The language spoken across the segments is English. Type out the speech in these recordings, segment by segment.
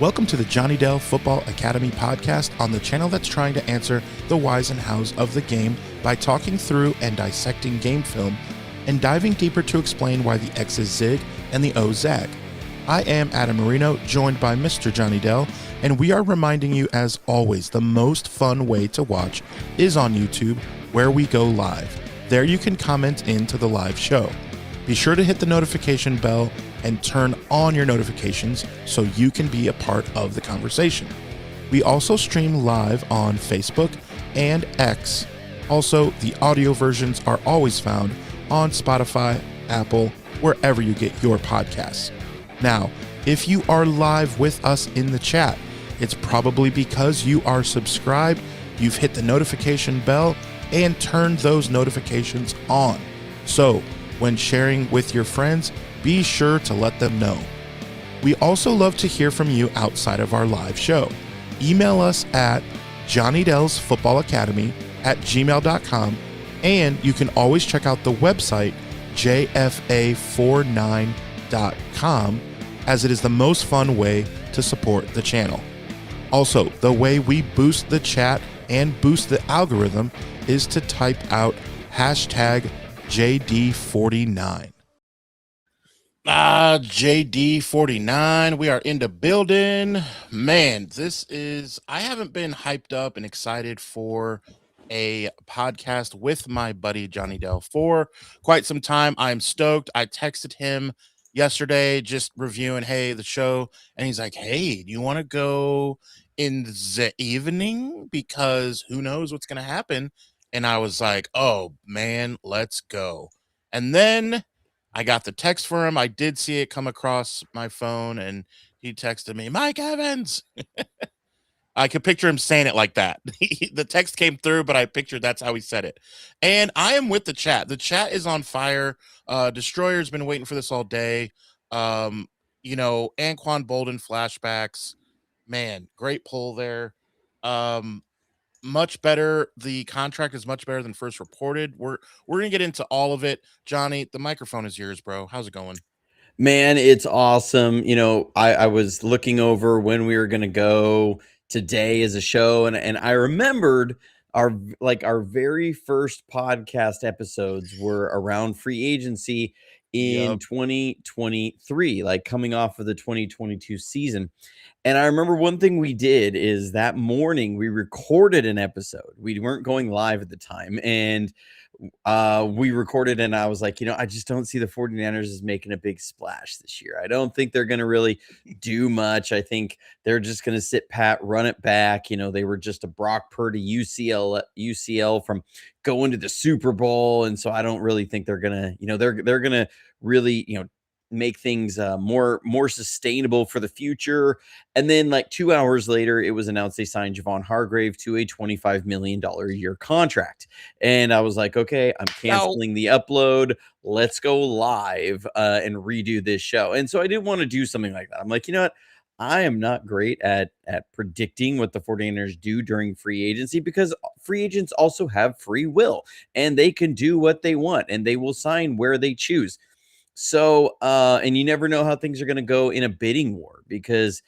Welcome to the Johnny Dell Football Academy podcast on the channel that's trying to answer the whys and hows of the game by talking through and dissecting game film and diving deeper to explain why the X's zig and the O's zag. I am Adam Marino, joined by Mr. Johnny Dell, and we are reminding you, as always, the most fun way to watch is on YouTube, where we go live. There you can comment into the live show. Be sure to hit the notification bell and turn on your notifications so you can be a part of the conversation. We also stream live on Facebook and X. Also, the audio versions are always found on Spotify, Apple, wherever you get your podcasts. Now, if you are live with us in the chat, it's probably because you are subscribed, you've hit the notification bell, and turned those notifications on. So, when sharing with your friends, be sure to let them know. We also love to hear from you outside of our live show. Email us at jonnydelsfootballacademy@gmail.com, and you can always check out the website jfa49.com, as it is the most fun way to support the channel. Also, the way we boost the chat and boost the algorithm is to type out hashtag JD49. JD49, we are in the building. Man, I haven't been hyped up and excited for a podcast with my buddy Johnny Dell for quite some time. I'm stoked. I texted him yesterday just reviewing, hey, the show, and he's like, hey, do you want to go in the evening? Because who knows what's going to happen. And I was like, oh, man, let's go. And then I got the text for him. I did see it come across my phone, and he texted me, Mike Evans. I could picture him saying it like that. The text came through, but I pictured that's how he said it. And I am with the chat. The chat is on fire. Destroyer's been waiting for this all day. Anquan Bolden flashbacks. Man, great pull there. Much better. The contract is much better than first reported. We're gonna get into all of it. Johnny, the microphone is yours, bro. How's it going? Man, it's awesome. I was looking over when we were gonna go today as a show, and I remembered our very first podcast episodes were around free agency in 2023, like coming off of the 2022 season. And I remember one thing we did is that morning we recorded an episode. We weren't going live at the time, and we recorded, and I was like, I just don't see the 49ers as making a big splash this year. I don't think they're going to really do much. I think they're just going to sit pat, run it back. They were just a Brock Purdy UCL from going to the Super Bowl. And so I don't really think they're going to, they're going to really, make things more sustainable for the future. And then like 2 hours later, it was announced they signed Javon Hargrave to a $25 million a year contract. And I was like, okay, I'm canceling the upload. Let's go live and redo this show. And so I didn't want to do something like that. I'm like, you know what? I am not great at predicting what the 49ers do during free agency, because free agents also have free will and they can do what they want and they will sign where they choose. So, and you never know how things are going to go in a bidding war, because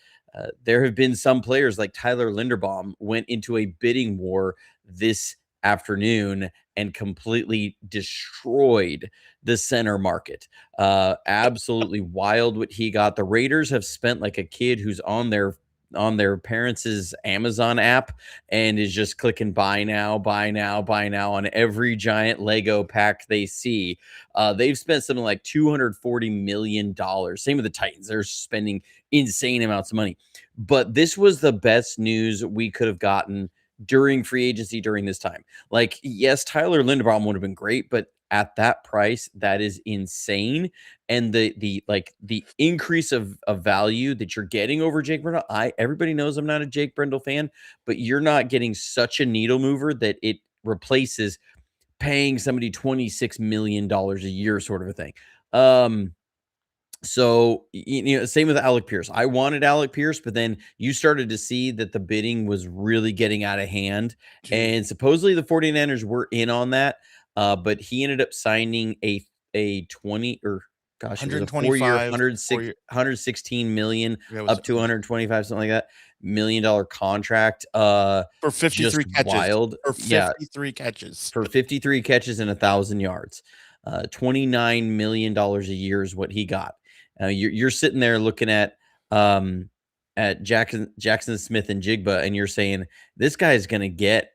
there have been some players like Tyler Linderbaum went into a bidding war this afternoon and completely destroyed the center market. Absolutely wild what he got. The Raiders have spent like a kid who's on their parents' Amazon app and is just clicking buy now on every giant Lego pack they see. They've spent something like $240 million. Same with the Titans. They're spending insane amounts of money. But this was the best news we could have gotten during free agency during this time. Like, yes, Tyler Linderbaum would have been great, but at that price, that is insane. And the increase of value that you're getting over Jake Brendel, everybody knows I'm not a Jake Brendel fan, but you're not getting such a needle mover that it replaces paying somebody $26 million a year, sort of a thing. So, same with Alec Pierce. I wanted Alec Pierce, but then you started to see that the bidding was really getting out of hand. And supposedly the 49ers were in on that. But he ended up signing a 20 or gosh, it was a 4-year, 125 4 year. 116 million Yeah, it was up to 125, something like that, $1 million contract. for Just 53 catches. wild. For Yeah, 53 catches. for 53 catches and 1,000 yards. $29 million a year is what he got. You're sitting there looking at Jackson Smith and Jigba, and you're saying this guy is going to get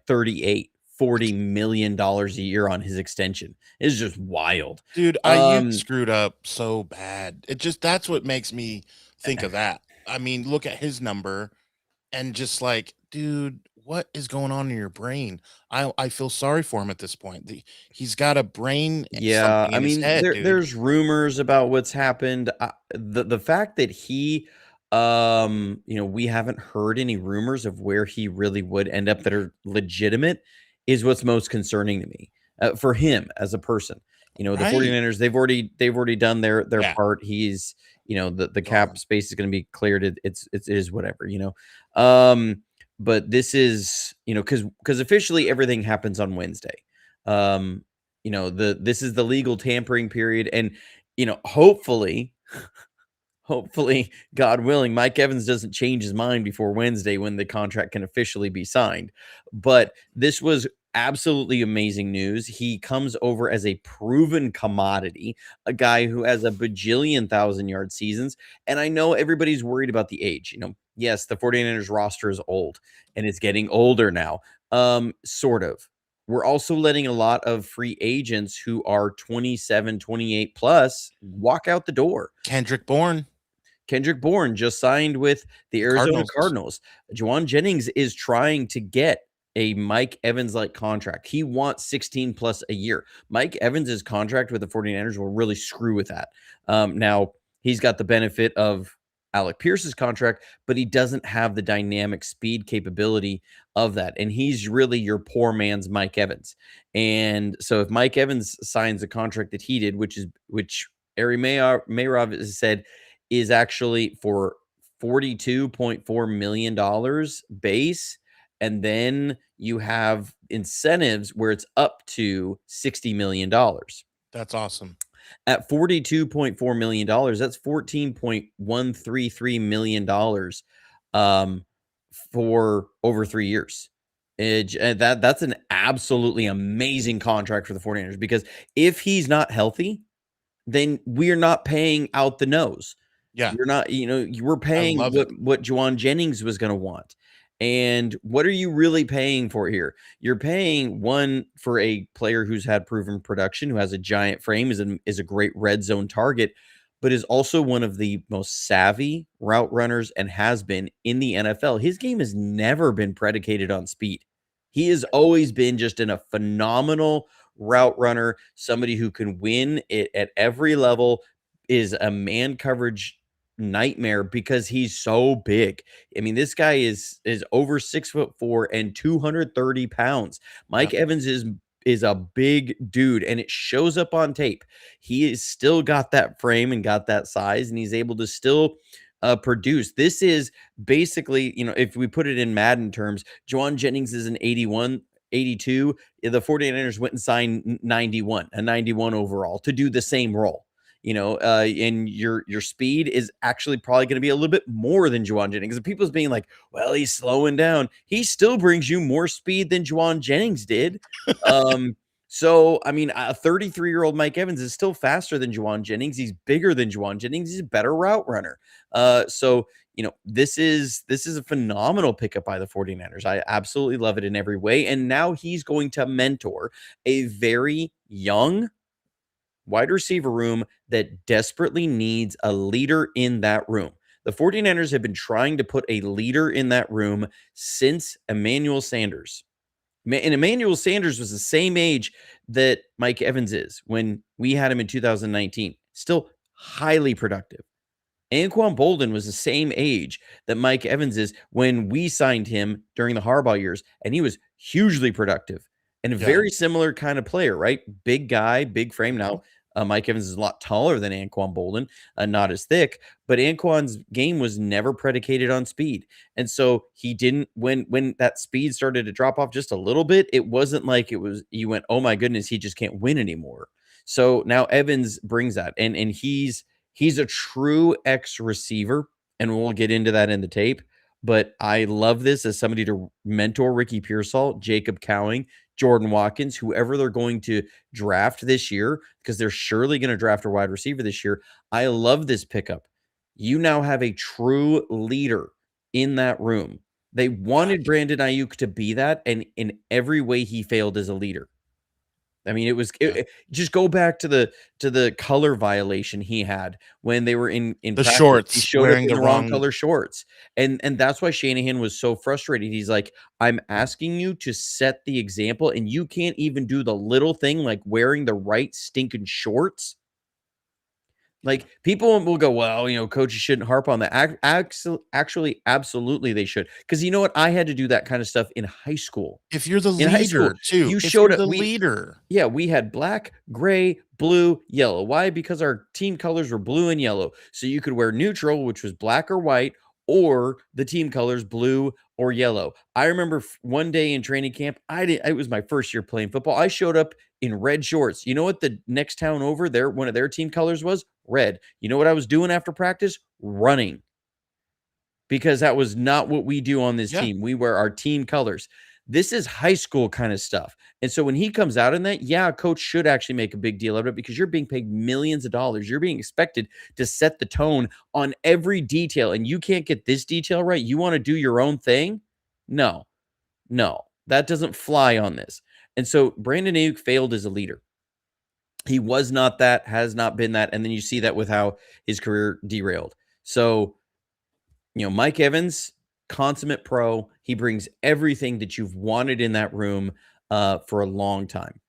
38, $40 million a year on his extension. It's just wild. Dude, IU screwed up so bad. That's what makes me think of that. I mean, look at his number and just like, dude, what is going on in your brain? I feel sorry for him at this point. He's got a brain Yeah, something I in his mean, head, dude. there's rumors about what's happened. The fact that we haven't heard any rumors of where he really would end up that are legitimate is what's most concerning to me, for him as a person. The Right. 49ers, they've already done their Yeah. part. He's, the cap Gone. space is going to be cleared. It is whatever. Um, but this is, because officially everything happens on Wednesday. Um, this is the legal tampering period, and hopefully, God willing, Mike Evans doesn't change his mind before Wednesday when the contract can officially be signed. But this was absolutely amazing news. He comes over as a proven commodity, a guy who has a bajillion 1,000-yard seasons. And I know everybody's worried about the age. Yes, the 49ers roster is old and it's getting older now. Sort of. We're also letting a lot of free agents who are 27, 28 plus walk out the door. Kendrick Bourne. Kendrick Bourne just signed with the Arizona Cardinals. Juwan Jennings is trying to get a Mike Evans-like contract. He wants 16 plus a year. Mike Evans' contract with the 49ers will really screw with that. Now, he's got the benefit of Alec Pierce's contract, but he doesn't have the dynamic speed capability of that. And he's really your poor man's Mike Evans. And so if Mike Evans signs a contract that he did, which Ari Mayrov has said is actually for $42.4 million base. And then you have incentives where it's up to $60 million. That's awesome. At $42.4 million, that's $14.133 million for over 3 years. That's an absolutely amazing contract for the 49ers, because if he's not healthy, then we're not paying out the nose. Yeah. You're not, you were I paying love it. what Juwan Jennings was going to want. And what are you really paying for here? You're paying one for a player who's had proven production, who has a giant frame, is a great red zone target, but is also one of the most savvy route runners and has been in the NFL. His game has never been predicated on speed. He has always been just a phenomenal route runner, somebody who can win it at every level, is a man coverage nightmare because he's so big. I mean, this guy is over 6'4" and 230 pounds. Mike Evans is a big dude, and it shows up on tape. He is still got that frame and got that size, and he's able to still produce. This is basically, if we put it in Madden terms, Juwan Jennings is an 81, 82. The 49ers went and signed a 91 overall to do the same role. And your speed is actually probably going to be a little bit more than Juwan Jennings. And people's being like, well, he's slowing down. He still brings you more speed than Juwan Jennings did. So, I mean, a 33-year-old Mike Evans is still faster than Juwan Jennings. He's bigger than Juwan Jennings. He's a better route runner. So, this is a phenomenal pickup by the 49ers. I absolutely love it in every way. And now he's going to mentor a very young wide receiver room that desperately needs a leader in that room. The 49ers have been trying to put a leader in that room since Emmanuel Sanders. And Emmanuel Sanders was the same age that Mike Evans is when we had him in 2019. Still highly productive. Anquan Boldin was the same age that Mike Evans is when we signed him during the Harbaugh years, and he was hugely productive and a very similar kind of player, right? Big guy, big frame. Now, Mike Evans is a lot taller than Anquan Boldin, not as thick, but Anquan's game was never predicated on speed. And so he didn't, when that speed started to drop off just a little bit, it wasn't like you went, oh my goodness, he just can't win anymore. So now Evans brings that, and he's a true X receiver, and we'll get into that in the tape. But I love this as somebody to mentor Ricky Pearsall, Jacob Cowing, Jordan Watkins, whoever they're going to draft this year, because they're surely going to draft a wide receiver this year. I love this pickup. You now have a true leader in that room. They wanted Brandon Ayuk to be that, and in every way he failed as a leader. I mean, just go back to the color violation he had when they were in The practice. shorts, He showed up wearing in the the wrong wrong. color shorts, and that's why Shanahan was so frustrated. He's like, I'm asking you to set the example, and you can't even do the little thing like wearing the right stinking shorts. Like, people will go, well, coaches shouldn't harp on that. Actually, absolutely they should. Because you know what? I had to do that kind of stuff in high school. If you're the In high school, leader, too. you If showed you're up. the leader. Yeah, we had black, gray, blue, yellow. Why? Because our team colors were blue and yellow. So you could wear neutral, which was black or white, or the team colors blue or yellow. I remember one day in training camp, it was my first year playing football. I showed up in red shorts. You know what the next town over there, one of their team colors was? Red. You know what I was doing after practice? Running. Because that was not what we do on this team. We wear our team colors. This is high school kind of stuff. And so when he comes out in that, yeah, a coach should actually make a big deal out of it, because you're being paid millions of dollars. You're being expected to set the tone on every detail, and you can't get this detail right. You want to do your own thing? No, that doesn't fly on this. And so Brandon Ayuk failed as a leader. He was not that, has not been that. And then you see that with how his career derailed. So, Mike Evans, consummate pro. He brings everything that you've wanted in that room for a long time.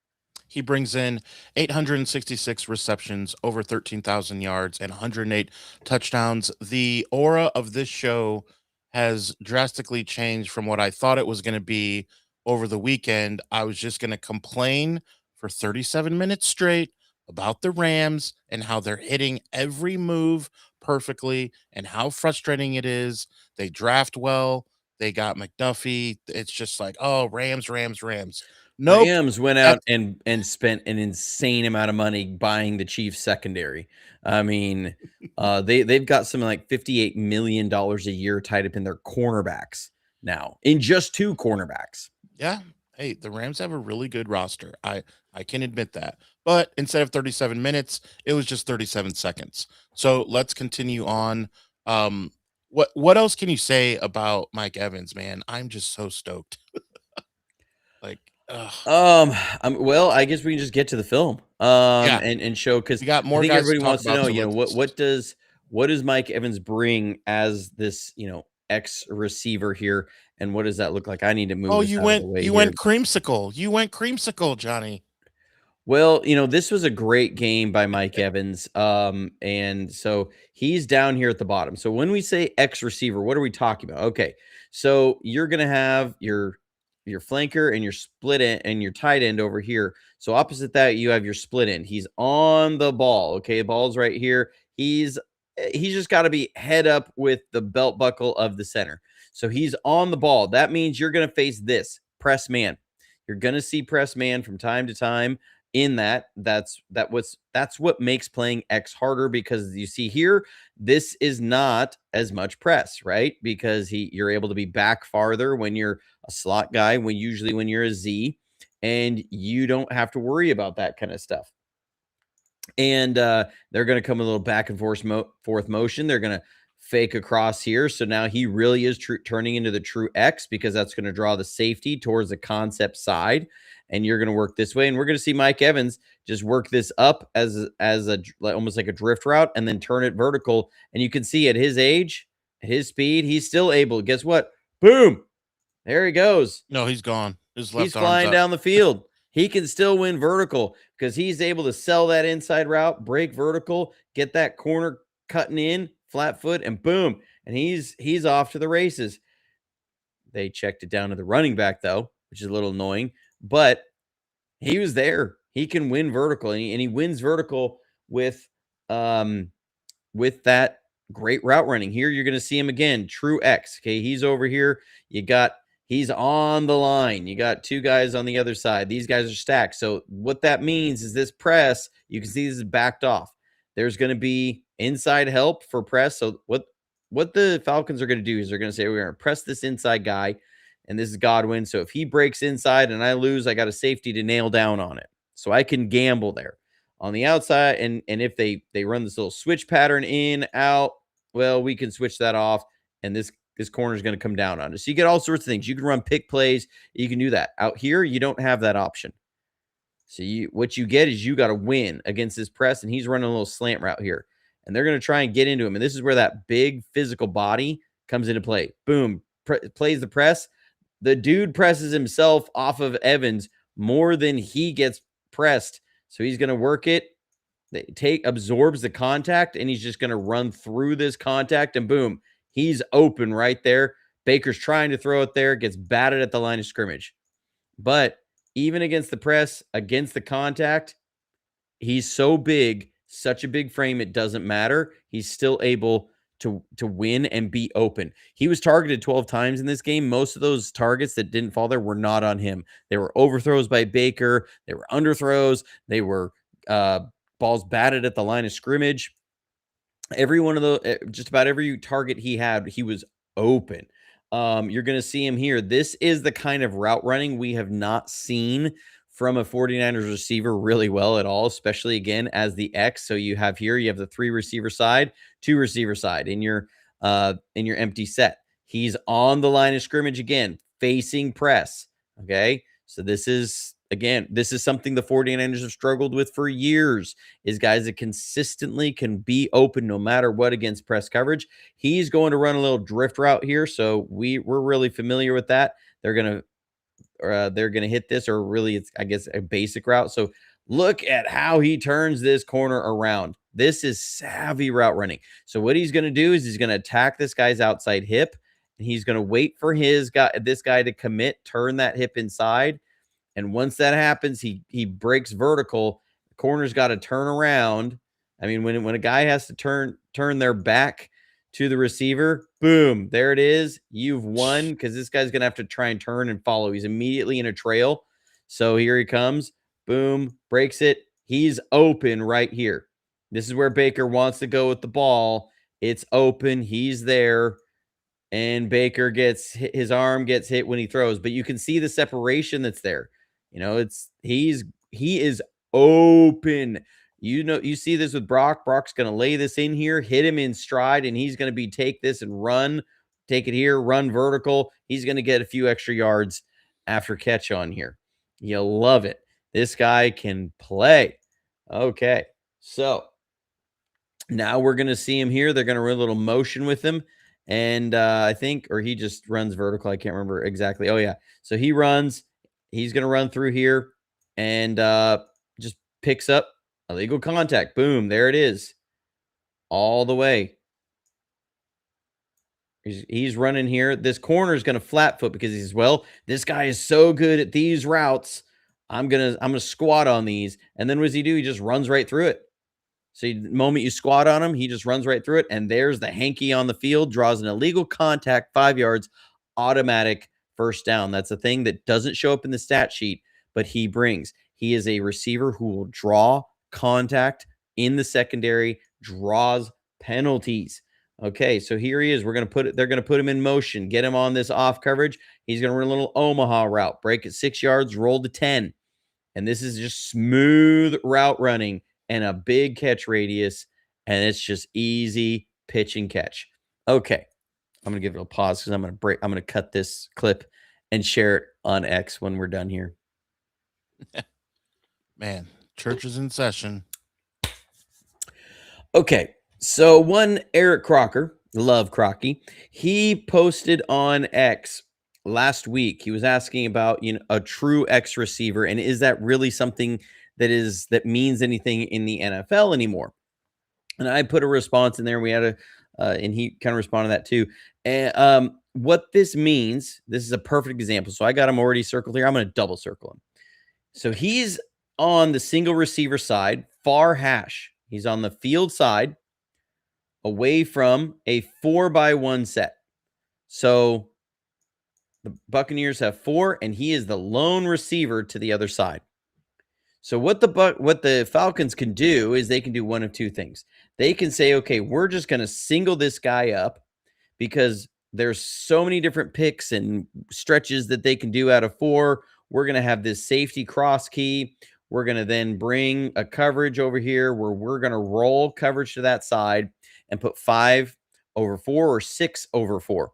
He brings in 866 receptions, over 13,000 yards, and 108 touchdowns. The aura of this show has drastically changed from what I thought it was going to be over the weekend. I was just going to complain for 37 minutes straight about the Rams and how they're hitting every move perfectly and how frustrating it is. They draft well. They got McDuffie. It's just like, oh, Rams, Rams, Rams. Nope. Rams went out That's and spent an insane amount of money buying the Chiefs secondary. I mean, they've got something like $58 million a year tied up in their cornerbacks now, in just 2 cornerbacks. Yeah. Hey, the Rams have a really good roster. I can admit that. But instead of 37 minutes, it was just 37 seconds. So let's continue on. What else can you say about Mike Evans, man? I'm just so stoked. Like, ugh. Well, I guess we can just get to the film. Yeah. And show, because We got I more think guys to everybody talk wants to about, know, so let's what does Mike Evans bring as this, X receiver here, and what does that look like? I need to move Oh, this out of the way you here. went creamsicle. You went creamsicle, Johnny. Well, this was a great game by Mike Evans. And so he's down here at the bottom. So when we say X receiver, what are we talking about? Okay. So you're going to have your flanker and your split end and your tight end over here. So opposite that, you have your split end. He's on the ball. Okay. The ball's right here. He's just got to be head up with the belt buckle of the center. So he's on the ball. That means you're going to face this press man. You're going to see press man from time to time. In that's what makes playing X harder, because you see here, this is not as much press, right? Because you're able to be back farther when you're a slot guy, when you're a Z, and you don't have to worry about that kind of stuff. And they're going to come a little back and forth motion. They're going to fake across here. So now he really is turning into the true X, because that's going to draw the safety towards the concept side. And you're going to work this way. And we're going to see Mike Evans just work this up as almost like a drift route, and then turn it vertical. And you can see at his age, at his speed, he's still able. Guess what? Boom. There he goes. No, he's gone. His left He's flying down the field. He can still win vertical, because he's able to sell that inside route, break vertical, get that corner cutting in, flat foot, and boom. And he's off to the races. They checked it down to the running back, though, which is a little annoying, but he was there. He can win vertical, and he wins vertical with that great route running. Here you're going to see him again, true X. Okay, he's over here. You got He's on the line. You got two guys on the other side. These guys are stacked. So what that means is this press, you can see this is backed off. There's going to be inside help for press. So what the Falcons are going to do is they're going to say, we're going to press this inside guy, and this is Godwin. So if he breaks inside and I lose, I got a safety to nail down on it. So I can gamble there. On the outside, and if they run this little switch pattern in, out, well, we can switch that off, and this corner is going to come down on us. So you get all sorts of things. You can run pick plays. You can do that. Out here, you don't have that option. So what you get is you got to win against this press, and he's running a little slant route here. And they're going to try and get into him. And this is where that big physical body comes into play. Boom, plays the press. The dude presses himself off of Evans more than he gets pressed. So he's going to work it. Absorbs the contact, and he's just going to run through this contact, and boom, he's open right there. Baker's trying to throw it there, gets batted at the line of scrimmage. But even against the press, against the contact, he's so big, such a big frame, it doesn't matter. He's still able to win and be open. He was targeted 12 times in this game. Most of those targets that didn't fall there were not on him. They were overthrows by Baker. They were underthrows. They were balls batted at the line of scrimmage. Every one of the, just about every target he had, he was open. You're going to see him here. This is the kind of route running we have not seen from a 49ers receiver really well at all, especially again as the X. So you have here, you have the 3 receiver side, 2 receiver side in your empty set. He's on the line of scrimmage again, facing press. Okay. So this is something the 49ers have struggled with for years, is guys that consistently can be open no matter what against press coverage. He's going to run a little drift route here, so we're really familiar with that. They're going to hit this, or really it's, I guess, a basic route. So look at how he turns this corner around. This is savvy route running. So what he's going to do is he's going to attack this guy's outside hip, and he's going to wait for this guy to commit, turn that hip inside. And once that happens, he breaks vertical. The corner's got to turn around. I mean, when a guy has to turn their back to the receiver, boom, there it is. You've won, because this guy's going to have to try and turn and follow. He's immediately in a trail. So here he comes. Boom, breaks it. He's open right here. This is where Baker wants to go with the ball. It's open. He's there. And Baker his arm gets hit when he throws. But you can see the separation that's there. You know, he is open. You see this with Brock. Brock's going to lay this in here, hit him in stride, and he's going to take this and run, take it here, run vertical. He's going to get a few extra yards after catch on here. You'll love it. This guy can play. Okay, so now we're going to see him here. They're going to run a little motion with him. And I think, or he just runs vertical. I can't remember exactly. Oh, yeah. So he runs. He's going to run through here and just picks up illegal contact. Boom. There it is. All the way. He's running here. This corner is going to flat foot because he says, well, this guy is so good at these routes. I'm going to squat on these. And then what does he do? He just runs right through it. So the moment you squat on him, he just runs right through it. And there's the hanky on the field, draws an illegal contact, 5 yards, automatic first down. That's a thing that doesn't show up in the stat sheet, but he brings. He is a receiver who will draw contact in the secondary, draws penalties. Okay, so here he is. They're going to put him in motion, get him on this off coverage. He's going to run a little Omaha route, break it 6 yards, roll to 10. And this is just smooth route running and a big catch radius, and it's just easy pitch and catch. Okay, I'm going to give it a pause because I'm going to cut this clip and share it on X when we're done here. Man, church is in session. Okay, so one Eric Crocker, love Crocky, he posted on X last week. He was asking about, a true X receiver, and is that really something that means anything in the NFL anymore? And I put a response in there. We had and he kind of responded to that too. And what this means, this is a perfect example. So I got him already circled here. I'm going to double circle him. So he's on the single receiver side, far hash. He's on the field side, away from a 4x1 set. So The Buccaneers have 4, and he is the lone receiver to the other side. So what the Falcons can do is they can do one of two things. They can say, okay, we're just going to single this guy up because there's so many different picks and stretches that they can do out of 4. We're going to have this safety cross key. We're going to then bring a coverage over here where we're going to roll coverage to that side and put 5 over 4 or 6 over 4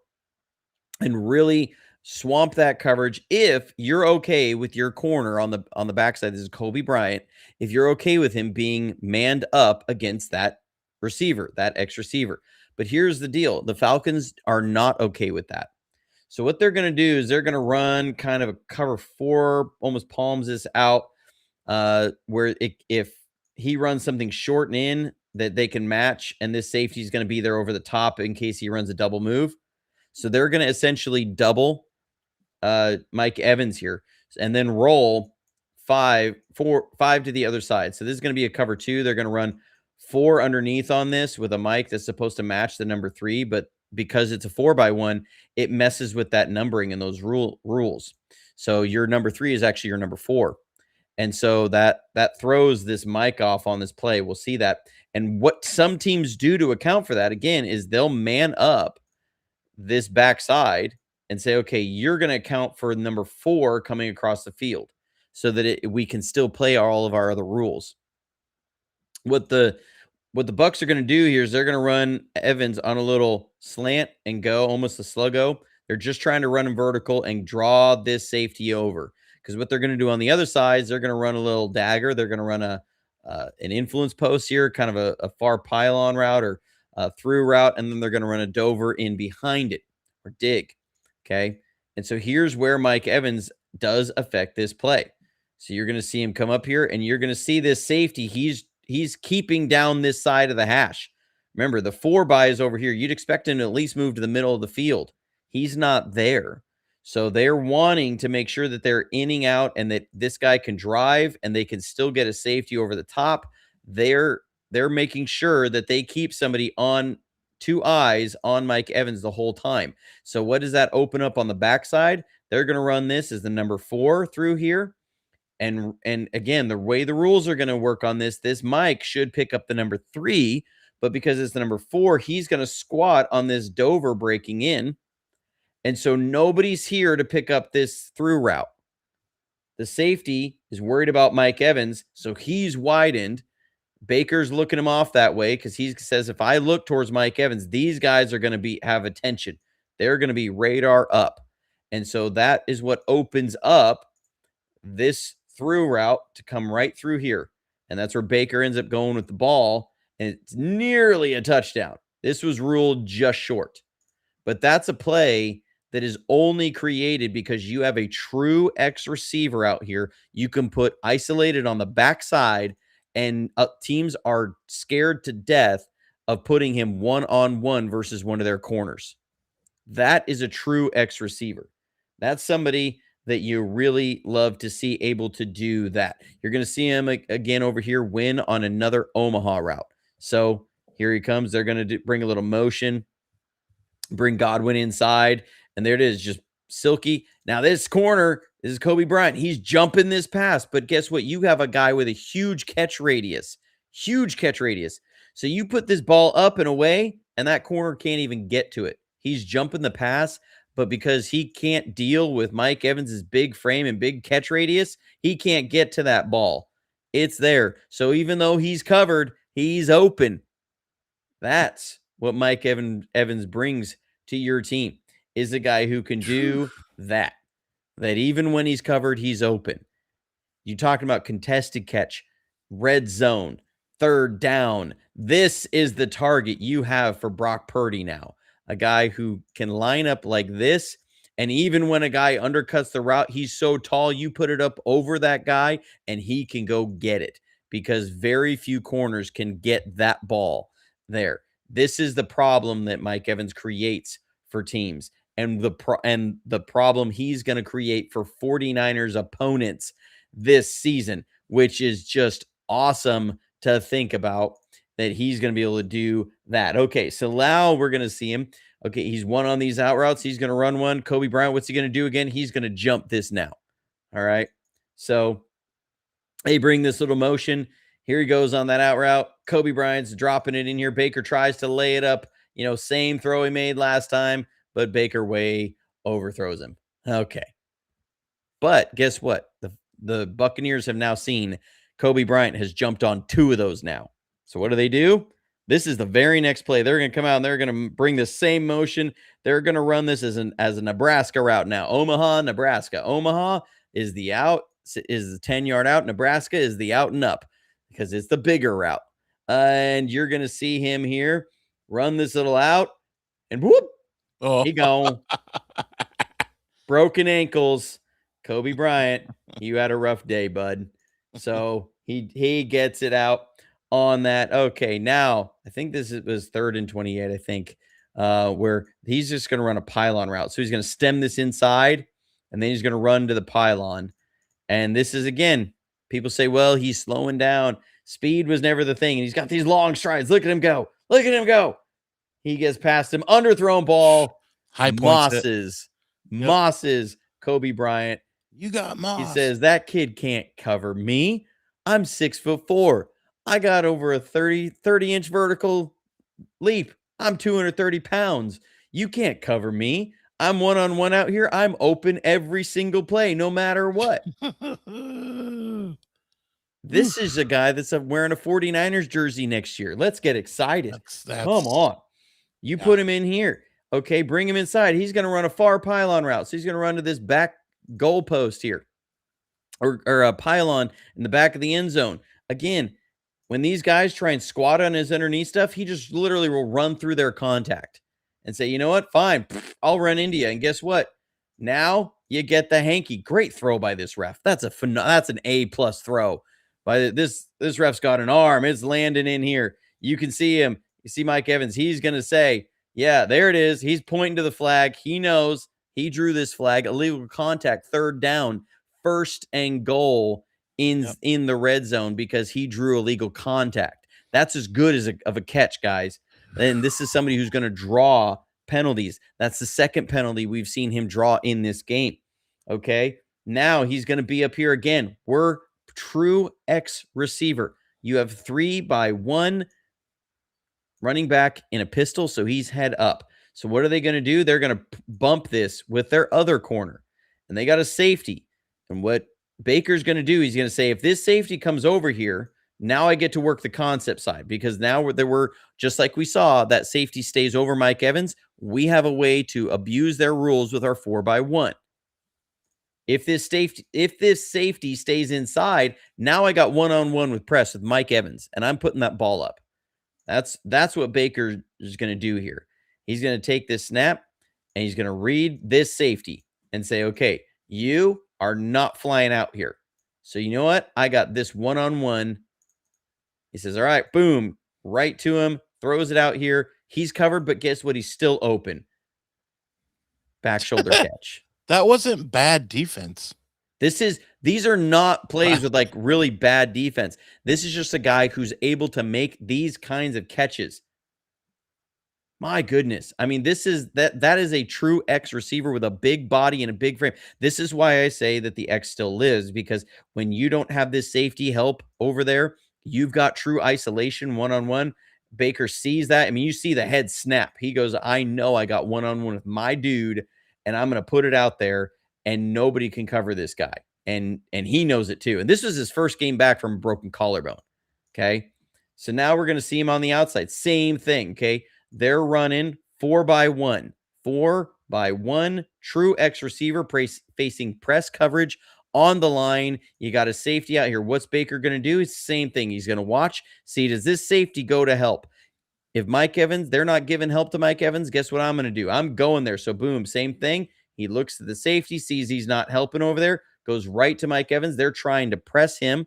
and really swamp that coverage. If you're okay with your corner on the backside, this is Kobe Bryant, if you're okay with him being manned up against that receiver, that X receiver. But here's the deal. The Falcons are not okay with that. So what they're going to do is they're going to run kind of a cover 4, almost palms this out, where if he runs something short and in that they can match, and this safety is going to be there over the top in case he runs a double move. So they're going to essentially double Mike Evans here and then roll 5 to the other side. So this is going to be a cover 2. They're going to run 4 underneath on this with a Mike that's supposed to match the number 3, but because it's a 4x1, it messes with that numbering and those rules. So your number 3 is actually your number 4. And so that throws this Mike off on this play. We'll see that. And what some teams do to account for that, again, is they'll man up this backside and say, okay, you're going to account for number 4 coming across the field so that we can still play all of our other rules. What the Bucs are going to do here is they're going to run Evans on a little slant and go almost a sluggo. They're just trying to run him vertical and draw this safety over, because what they're going to do on the other side is they're going to run a little dagger. They're going to run an influence post here, kind of a far pylon route or through route, and then they're going to run a Dover in behind it or dig. Okay. And so here's where Mike Evans does affect this play. So you're going to see him come up here, and you're going to see this safety. He's keeping down this side of the hash. Remember, the 4-by is over here. You'd expect him to at least move to the middle of the field. He's not there. So they're wanting to make sure that they're inning out and that this guy can drive and they can still get a safety over the top. They're making sure that they keep somebody on 2 eyes on Mike Evans the whole time. So what does that open up on the backside? They're going to run this as the number 4 through here. And again, the way the rules are going to work on this Mike should pick up the number 3, but because it's the number 4, he's going to squat on this Dover breaking in. And so nobody's here to pick up this through route. The safety is worried about Mike Evans, so he's widened. Baker's looking him off that way because he says, if I look towards Mike Evans, these guys are going to have attention. They're going to be radar up. And so that is what opens up this through route to come right through here. And that's where Baker ends up going with the ball. And it's nearly a touchdown. This was ruled just short. But that's a play that is only created because you have a true X receiver out here. You can put isolated on the backside, and teams are scared to death of putting him one-on-one versus one of their corners. That is a true X receiver. That's somebody that you really love to see able to do that. You're going to see him again over here win on another Omaha route. So here he comes. They're going to bring a little motion, bring Godwin inside, and there it is, just silky. Now this corner, this is Kobe Bryant. He's jumping this pass, but guess what? You have a guy with a huge catch radius. So you put this ball up and away, and that corner can't even get to it. He's jumping the pass, but because he can't deal with Mike Evans's big frame and big catch radius, he can't get to that ball. It's there. So even though he's covered, he's open. That's what Mike Evans brings to your team, is a guy who can do that even when he's covered, he's open. You talking about contested catch, red zone, third down. This is the target you have for Brock Purdy now. A guy who can line up like this, and even when a guy undercuts the route, he's so tall, you put it up over that guy, and he can go get it, because very few corners can get that ball there. This is the problem that Mike Evans creates for teams, and the problem he's going to create for 49ers opponents this season, which is just awesome to think about. that he's going to be able to do that. Okay, so now we're going to see him. Okay, he's won on these out routes. He's going to run one. Kobe Bryant, what's he going to do again? He's going to jump this now. All right. So they bring this little motion. Here he goes on that out route. Kobe Bryant's dropping it in here. Baker tries to lay it up. Same throw he made last time, but Baker way overthrows him. Okay. But guess what? The Buccaneers have now seen Kobe Bryant has jumped on 2 of those now. So what do? This is the very next play. They're going to come out and they're going to bring the same motion. They're going to run this as a Nebraska route now. Omaha, Nebraska. Omaha is the 10-yard out. Nebraska is the out and up because it's the bigger route. And you're going to see him here run this little out and whoop, he gone. Broken ankles. Kobe Bryant, you had a rough day, bud. So he gets it out on that. Okay, now I think this was 3rd and 28, I think, where he's just going to run a pylon route. So he's going to stem this inside, and then he's going to run to the pylon. And this is, again, people say, well, he's slowing down. Speed was never the thing. And he's got these long strides. Look at him go. Look at him go. He gets past him. Underthrown ball. High points. Mosses. Kobe Bryant. You got Moss. He says, that kid can't cover me. I'm 6'4". I got over a 30-inch vertical leap. I'm 230 pounds. You can't cover me. I'm one-on-one out here. I'm open every single play, no matter what. This is a guy that's wearing a 49ers jersey next year. Let's get excited. Come on. You put him in here. Okay, bring him inside. He's going to run a far pylon route. So he's going to run to this back goalpost here or a pylon in the back of the end zone. Again, when these guys try and squat on his underneath stuff, he just literally will run through their contact and say, you know what? Fine. I'll run into you. And guess what? Now you get the hanky. Great throw by this ref. That's an A+ throw by this ref's got an arm. It's landing in here. You can see him. You see Mike Evans. He's going to say, yeah, there it is. He's pointing to the flag. He knows he drew this flag. Illegal contact, 3rd down, 1st and goal in the red zone because he drew illegal contact. That's as good as of a catch, guys. And this is somebody who's going to draw penalties. That's the 2nd penalty we've seen him draw in this game. Okay, now he's going to be up here again. We're true X receiver. You have 3-by-1 running back in a pistol, so he's head up. So what are they going to do? They're going to bump this with their other corner, and they got a safety. And what Baker's going to do, he's going to say, if this safety comes over here, now I get to work the concept side because now there were, just like we saw, that safety stays over Mike Evans. We have a way to abuse their rules with our 4-by-1. If this safety stays inside, now I got one-on-one with press with Mike Evans, and I'm putting that ball up. That's what Baker is going to do here. He's going to take this snap, and he's going to read this safety and say, okay, you are not flying out here. So you know what? I got this one-on-one. He says, all right, boom, right to him, throws it out here. He's covered, but guess what? He's still open. Back shoulder catch. That wasn't bad defense. These are not plays with like really bad defense. This is just a guy who's able to make these kinds of catches. My goodness. I mean, that is a true X receiver with a big body and a big frame. This is why I say that the X still lives, because when you don't have this safety help over there, you've got true isolation one-on-one. Baker sees that. I mean, you see the head snap. He goes, I know I got one-on-one with my dude, and I'm going to put it out there, and nobody can cover this guy. And he knows it too. And this was his first game back from a broken collarbone. Okay. So now we're going to see him on the outside. Same thing. Okay. They're running 4-by-1. 4-by-1. True X receiver facing press coverage on the line. You got a safety out here. What's Baker going to do? It's the same thing. He's going to watch. See, does this safety go to help? If Mike Evans, they're not giving help to Mike Evans, guess what I'm going to do? I'm going there. So boom, same thing. He looks at the safety, sees he's not helping over there, goes right to Mike Evans. They're trying to press him.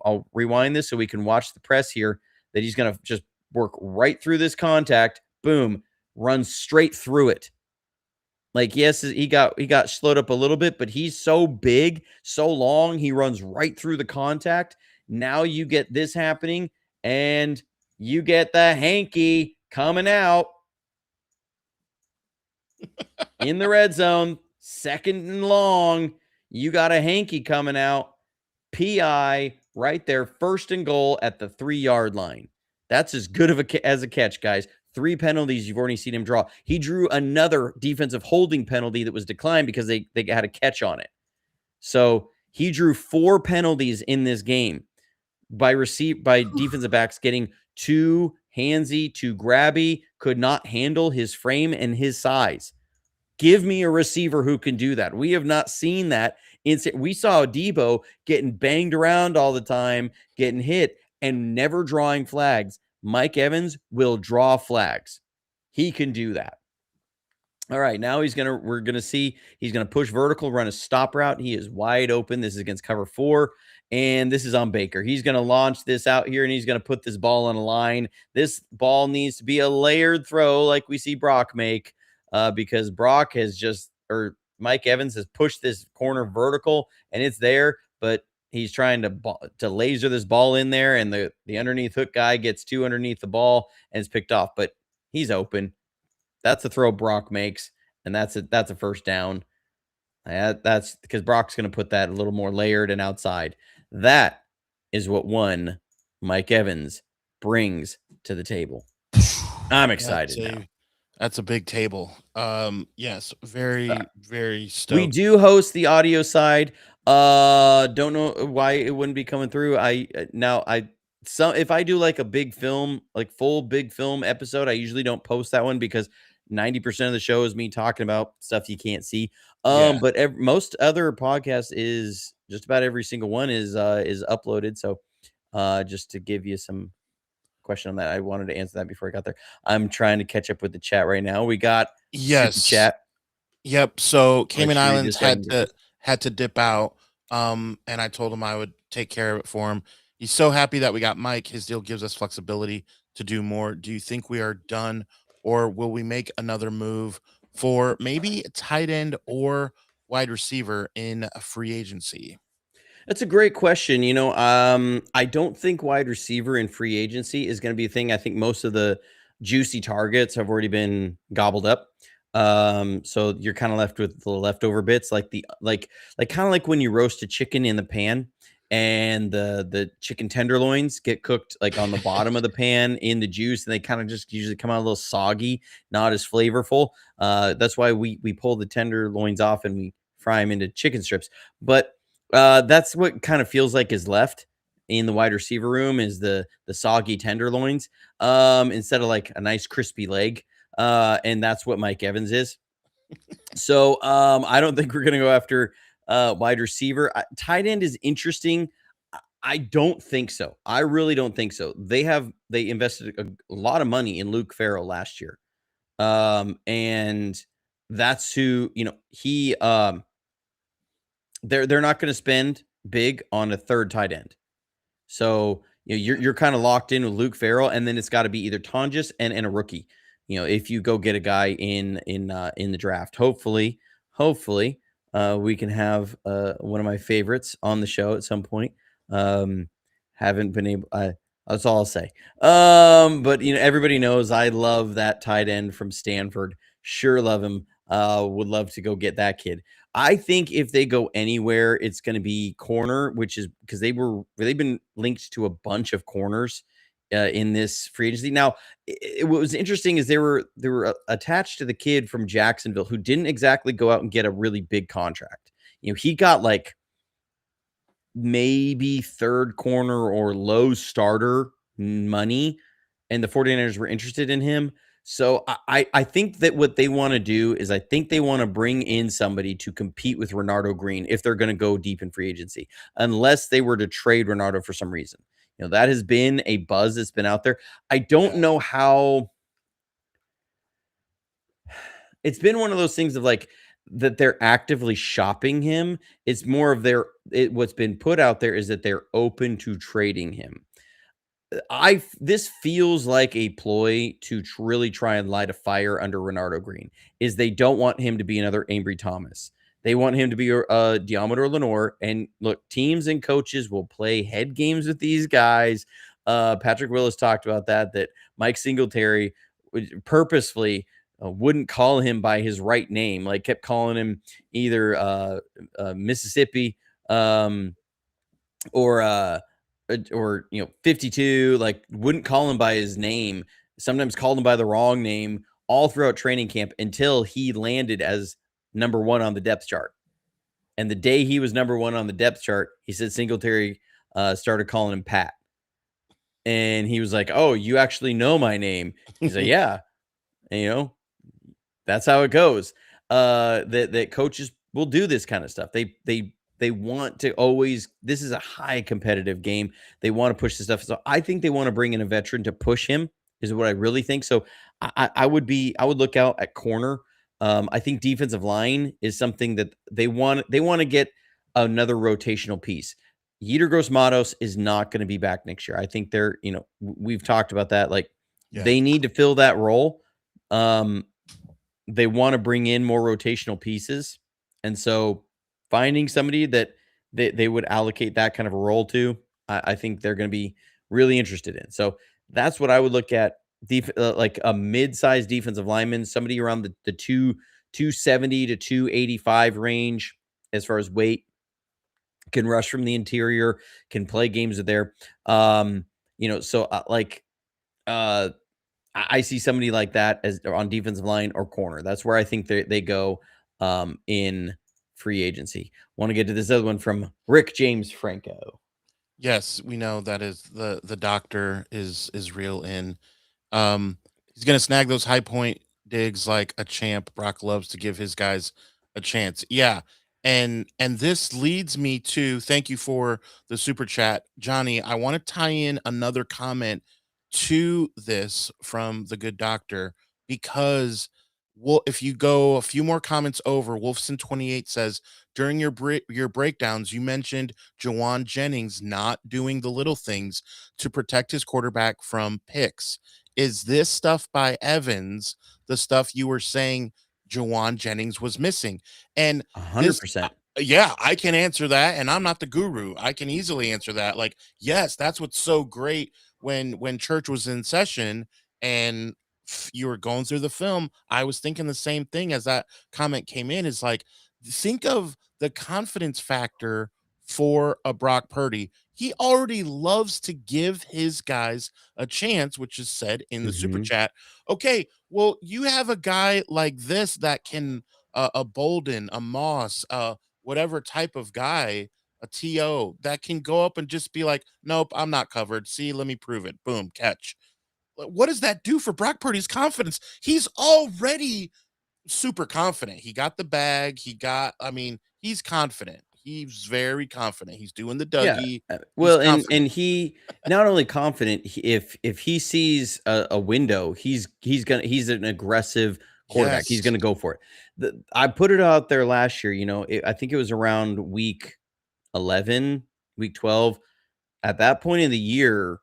I'll rewind this so we can watch the press here, that he's going to just work right through this contact. Boom, runs straight through it. Like, yes, he got slowed up a little bit, but he's so big, so long, he runs right through the contact. Now you get this happening, and You get the hanky coming out in the red zone, 2nd and long. You got a hanky coming out. PI right there, 1st and goal at the 3-yard line. That's as good of as a catch, guys. 3 penalties you've already seen him draw. He drew another defensive holding penalty that was declined because they had a catch on it. So he drew 4 penalties in this game by defensive backs getting too handsy, too grabby, could not handle his frame and his size. Give me a receiver who can do that. We have not seen that. We saw Debo getting banged around all the time, getting hit, and never drawing flags. Mike Evans will draw flags. He can do that. All right, now we're gonna see he's gonna push vertical, run a stop route. He is wide open. This is against cover 4, and this is on Baker. He's gonna launch this out here, and he's gonna put this ball on a line. This ball needs to be a layered throw, like we see Brock make, because Brock or Mike Evans has pushed this corner vertical, and it's there, but he's trying to laser this ball in there, and the underneath hook guy gets too underneath the ball and it's picked off. But he's open. That's the throw Brock makes, and that's a first down. That's because Brock's going to put that a little more layered and outside. That is what Mike Evans brings to the table. I'm excited now. That's a big table. Yes, very, very stoked. We do host the audio side. Don't know why it wouldn't be coming through. If I do like a big film, like full big film episode, I usually don't post that one because 90% of the show is me talking about stuff you can't see. But most other podcasts is just about every single one is uploaded. So, just to give you some question on that, I wanted to answer that before I got there. I'm trying to catch up with the chat right now. We got super chat. Yep. So Cayman Islands had to dip out. And I told him I would take care of it for him. He's so happy that we got Mike. His deal gives us flexibility to do more. Do you think we are done, or will we make another move for maybe tight end or wide receiver in a free agency? That's a great question. I don't think wide receiver in free agency is going to be a thing. I think most of the juicy targets have already been gobbled up. So you're kind of left with the leftover bits, like kind of like when you roast a chicken in the pan and the chicken tenderloins get cooked like on the bottom of the pan in the juice, and they kind of just usually come out a little soggy, not as flavorful. That's why we pull the tenderloins off and we fry them into chicken strips. But that's what kind of feels like is left in the wide receiver room is the soggy tenderloins, instead of like a nice crispy leg. And that's what Mike Evans is. So I don't think we're going to go after wide receiver. Tight end is interesting. I don't think so. I really don't think so. They invested a lot of money in Luke Farrell last year. And that's who, they're not going to spend big on a third tight end. So you're kind of locked in with Luke Farrell, and then it's got to be either Tonjes and a rookie. If you go get a guy in the draft, hopefully, we can have one of my favorites on the show at some point. Haven't been able. That's all I'll say. But everybody knows I love that tight end from Stanford. Sure love him. Would love to go get that kid. I think if they go anywhere, it's going to be corner, which is because they've been linked to a bunch of corners in this free agency. Now, what was interesting is they were attached to the kid from Jacksonville who didn't exactly go out and get a really big contract. He got like maybe third corner or low starter money, and the 49ers were interested in him. So I think that what they want to do is I think they want to bring in somebody to compete with Renardo Green if they're going to go deep in free agency, unless they were to trade Renardo for some reason. That has been a buzz that's been out there. I don't know how. It's been one of those things of like that they're actively shopping him. It's more of what's been put out there is that they're open to trading him. This feels like a ploy to really try and light a fire under Renardo Green. Is they don't want him to be another Ambry Thomas. They want him to be Diamador Lenore. And look, teams and coaches will play head games with these guys. Patrick Willis talked about that Mike Singletary purposefully wouldn't call him by his right name, like kept calling him either Mississippi or 52, like wouldn't call him by his name, sometimes called him by the wrong name all throughout training camp until he landed as number 1 on the depth chart. And the day he was number 1 on the depth chart, he said Singletary started calling him Pat. And he was like, "Oh, you actually know my name?" He's like, "Yeah." And, that's how it goes. That coaches will do this kind of stuff. They want to always, this is a high competitive game. They want to push this stuff. So I think they want to bring in a veteran to push him, is what I really think. So I would look out at corner. I think defensive line is something that they want to get another rotational piece. Yetur Gross-Matos is not going to be back next year. I think they're, we've talked about that. Like they need to fill that role. They want to bring in more rotational pieces. And so finding somebody that they would allocate that kind of a role to, I think they're going to be really interested in. So that's what I would look at. Like a mid-sized defensive lineman, somebody around the 270 to 285 range as far as weight, can rush from the interior, can play games of there. I see somebody like that as on defensive line or corner. That's where I think they go in free agency. Want to get to this other one from Rick James Franco. Yes, we know that is the doctor is real in. He's gonna snag those high point digs like a champ. Brock loves to give his guys a chance. Yeah. And this leads me to thank you for the super chat, Johnny. I want to tie in another comment to this from the good doctor because if you go a few more comments over, Wolfson28 says during your breakdowns, you mentioned Jawan Jennings not doing the little things to protect his quarterback from picks. Is this stuff by Evans the stuff you were saying Jawan Jennings was missing? And this 100%. yeah, I can answer that, and I'm not the guru. I can easily answer that. Like, yes, that's what's so great when church was in session and you were going through the film. I was thinking the same thing as that comment came in. Is like, think of the confidence factor for a Brock Purdy. He already loves to give his guys a chance, which is said in the super chat. Okay, well, you have a guy like this that can a Bolden, a Moss, whatever type of guy, a TO that can go up and just be like, nope, I'm not covered. See, let me prove it. Boom, catch. What does that do for Brock Purdy's confidence? He's already super confident. He got the bag. He's confident. He's very confident. He's doing the Dougie. Well, and he not only confident, if he sees a window, he's an aggressive quarterback. Yes. He's going to go for it. I put it out there last year, I think it was around week 11, week 12. At that point in the year,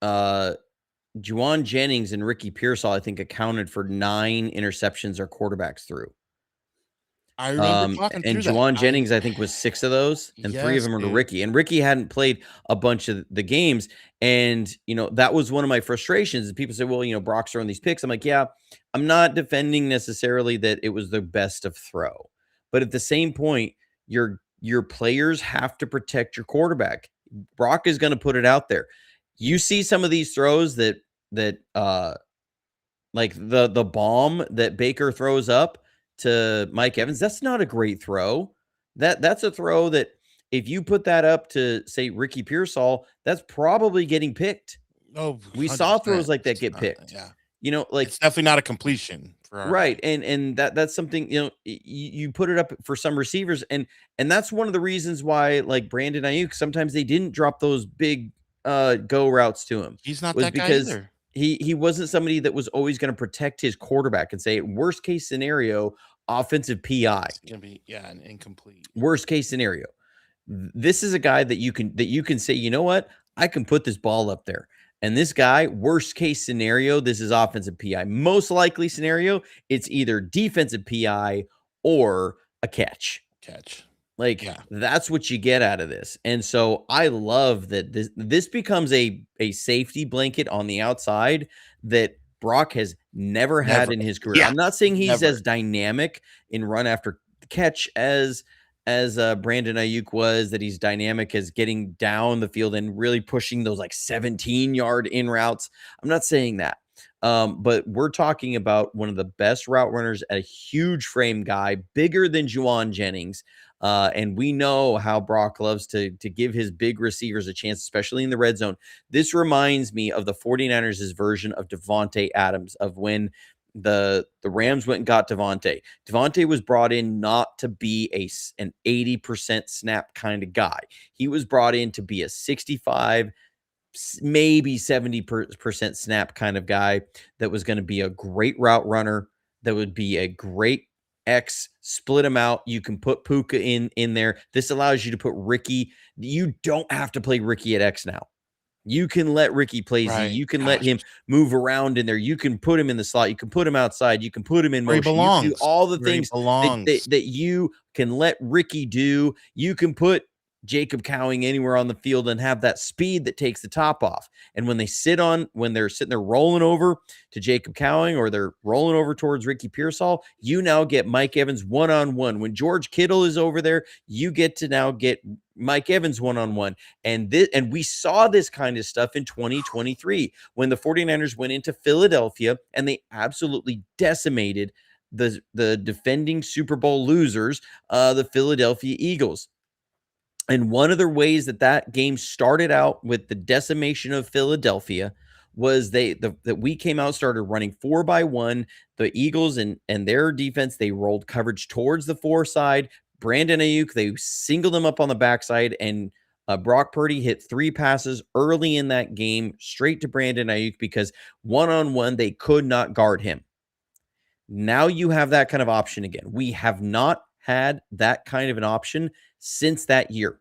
Juwan Jennings and Ricky Pearsall, I think, accounted for 9 interceptions our quarterbacks threw. I remember talking and through Juwan that. Jennings, I think, was 6 of those, and 3 of them were to Ricky. And Ricky hadn't played a bunch of the games. And, that was one of my frustrations. People say, well, Brock's throwing these picks. I'm like, yeah, I'm not defending necessarily that it was the best of throw. But at the same point, your players have to protect your quarterback. Brock is going to put it out there. You see some of these throws that like the bomb that Baker throws up to Mike Evans, that's not a great throw. That's a throw that if you put that up to, say, Ricky Pearsall, that's probably getting picked. Oh, we saw throws like that get picked. Yeah. It's definitely not a completion for our right. And that's something, you put it up for some receivers, and that's one of the reasons why, like Brandon Ayuk, sometimes they didn't drop those big go routes to him. He's not that guy either. He wasn't somebody that was always going to protect his quarterback and say, worst case scenario, offensive PI. It's going to be, an incomplete. Worst case scenario. This is a guy that you can say, you know what? I can put this ball up there. And this guy, worst case scenario, this is offensive PI. Most likely scenario, it's either defensive PI or a catch. Like, Yeah. that's what you get out of this. And so I love that this becomes a safety blanket on the outside that Brock has never had Never. in his career. Yeah. I'm not saying he's Never. as dynamic in run after catch as Brandon Ayuk was, that he's dynamic as getting down the field and really pushing those like 17-yard in routes. I'm not saying that. But we're talking about one of the best route runners, a huge frame guy, bigger than Juwan Jennings. And we know how Brock loves to give his big receivers a chance, especially in the red zone. This reminds me of the 49ers' version of Devontae Adams, of when the Rams went and got Devontae. Devontae was brought in not to be an 80% snap kind of guy. He was brought in to be a 65, maybe 70% snap kind of guy that was going to be a great route runner, that would be a great X, split them out. You can put Puka in there. This allows you to put Ricky. You don't have to play Ricky at X now. You can let Ricky play Z. Right. You can let Gosh. him move around in there. You can put him in the slot. You can put him outside. You can put him in Where he motion. You can do belongs. all the Where he things belongs. that you can let Ricky do. You can put Jacob Cowing anywhere on the field and have that speed that takes the top off. And when they're sitting there rolling over to Jacob Cowing, or they're rolling over towards Ricky Pearsall, you now get Mike Evans one-on-one. When George Kittle is over there, you get to now get Mike Evans one-on-one. And we saw this kind of stuff in 2023 when the 49ers went into Philadelphia and they absolutely decimated the defending Super Bowl losers, the Philadelphia Eagles. And one of the ways that game started out with the decimation of Philadelphia was that we came out, started running 4-by-1. The Eagles and their defense, they rolled coverage towards the 4 side. Brandon Ayuk, they singled him up on the backside, and Brock Purdy hit 3 passes early in that game straight to Brandon Ayuk because one-on-one, they could not guard him. Now you have that kind of option again. We have not had that kind of an option since that year.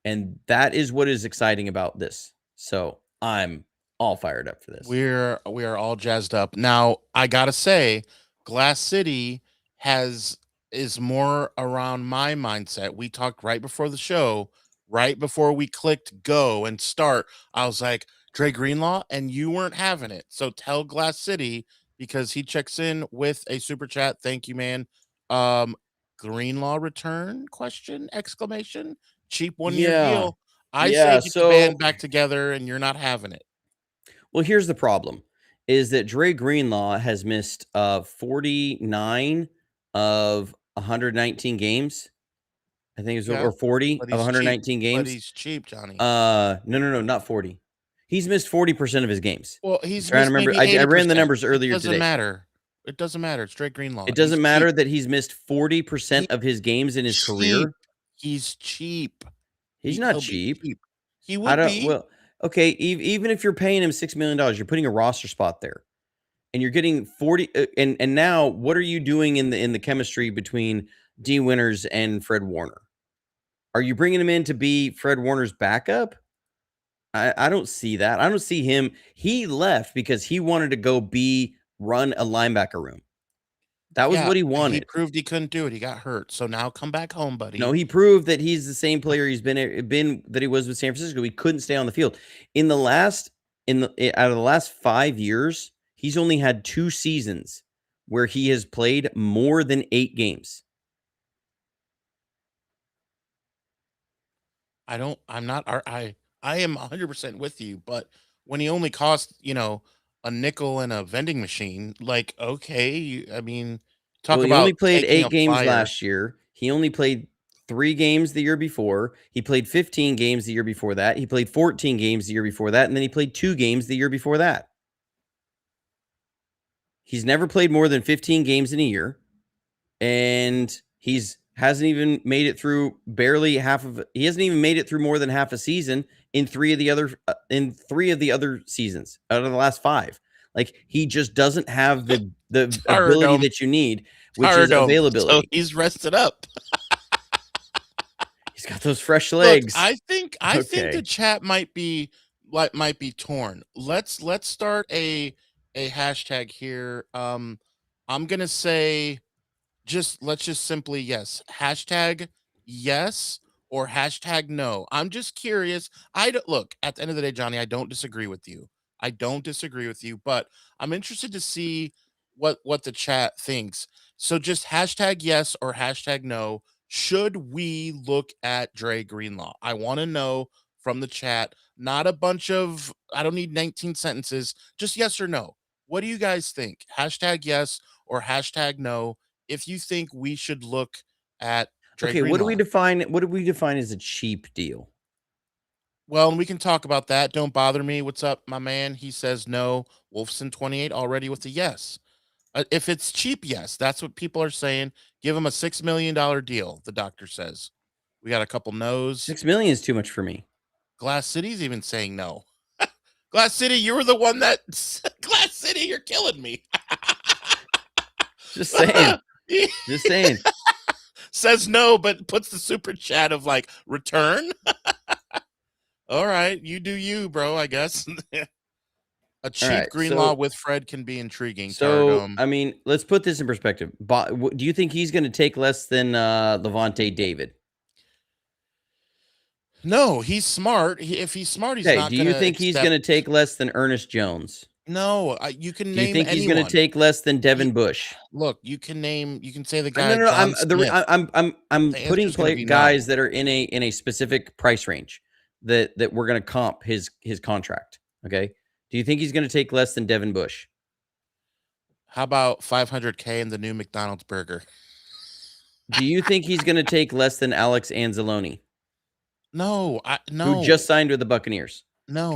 And that is what is exciting about this. So I'm all fired up for this. We are all jazzed up. Now, I gotta say, Glass City is more around my mindset. We talked right before the show, right before we clicked go and start. I was like, Dre Greenlaw, and you weren't having it. So tell Glass City, because he checks in with a super chat. Thank you, man. Greenlaw return? Question exclamation. Cheap 1 year Yeah. deal. I say Yeah. get the So, band back together, and you're not having it. well, here's the problem is that Dre Greenlaw has missed 49 of 119 games. I think it's Yeah, or 40 but of he's cheap. 119 But games. he's cheap, Johnny. No, not 40. He's missed 40% of his games. Well, I'm he's trying to missed remember. maybe I ran the 80%. numbers It earlier doesn't today. matter. It doesn't matter. It's Dre Greenlaw. It doesn't He's matter cheap. that he's missed 40% of his games in his Cheap. career. He's cheap. He's not He'll be cheap. cheap. He I would don't. be. Well, okay. Even if you're paying him $6 million, you're putting a roster spot there, and you're getting 40. And now, what are you doing in the chemistry between D. Winters and Fred Warner? Are you bringing him in to be Fred Warner's backup? I don't see that. I don't see him. He left because he wanted to go run a linebacker room. That was Yeah, what he he wanted. proved he couldn't do it. He got hurt. So now come back home, buddy. No, he proved that he's the same player he's been that he was with San Francisco. He couldn't stay on the field. Out of the last 5 years, he's only had 2 seasons where he has played more than 8 games. I am 100% with you, but when he only cost, a nickel and a vending machine, like, okay, I mean, talk Well, he only about played taking 8 a games flyer. last year. He only played 3 games the year before. He played 15 games the year before that. He played 14 games the year before that, and then he played 2 games the year before that. He's never played more than 15 games in a year, and hasn't even made it through he hasn't even made it through more than half a season in 3 of the other seasons out of the last 5. Like, he just doesn't have the ability that you need, which is availability. So he's rested up. He's got those fresh Look, legs. I think Okay. the chat might be torn. Let's start a hashtag here. I'm gonna say let's just simply yes. Hashtag yes or hashtag no. I'm just curious. Look, at the end of the day, Johnny, I don't disagree with you. I don't disagree with you, but I'm interested to see what the chat thinks. So just hashtag yes or hashtag no. Should we look at Dre Greenlaw? I want to know from the chat, not a bunch of, I don't need 19 sentences, just yes or no. What do you guys think? Hashtag yes or hashtag no if you think we should look at Dre Okay, what do we Greenlaw. define? What do we define as a cheap deal? Well, and we can talk about that. Don't bother me. What's up, my man? He says no. Wolfson 28 already with a yes. If it's cheap, yes. That's what people are saying. Give him a $6 million deal, the doctor says. We got a couple no's. 6 million is too much for me. Glass City's even saying no. Glass City, you were the one that Glass City, you're killing me. Just saying. Just saying. Says no, but puts the super chat of like return. All right, you do you, bro. I guess a cheap right, Greenlaw so- with Fred can be intriguing. So, I mean, let's put this in perspective. Do you think he's going to take less than Levante David? No, he's smart. If he's smart, he's Okay, not do going you to think he's going to take less than Ernest Jones? No, you can Do you name think he's anyone. going to take less than Devin Bush? Look, you can say the guy. No. John Smith. I'm The putting answer's gonna be guys no. that are in a specific price range that we're going to comp his contract. Okay, do you think he's going to take less than Devin Bush? How about $500K in the new McDonald's burger? Do you think he's going to take less than Alex Anzalone? No, no. Who just signed with the Buccaneers? No.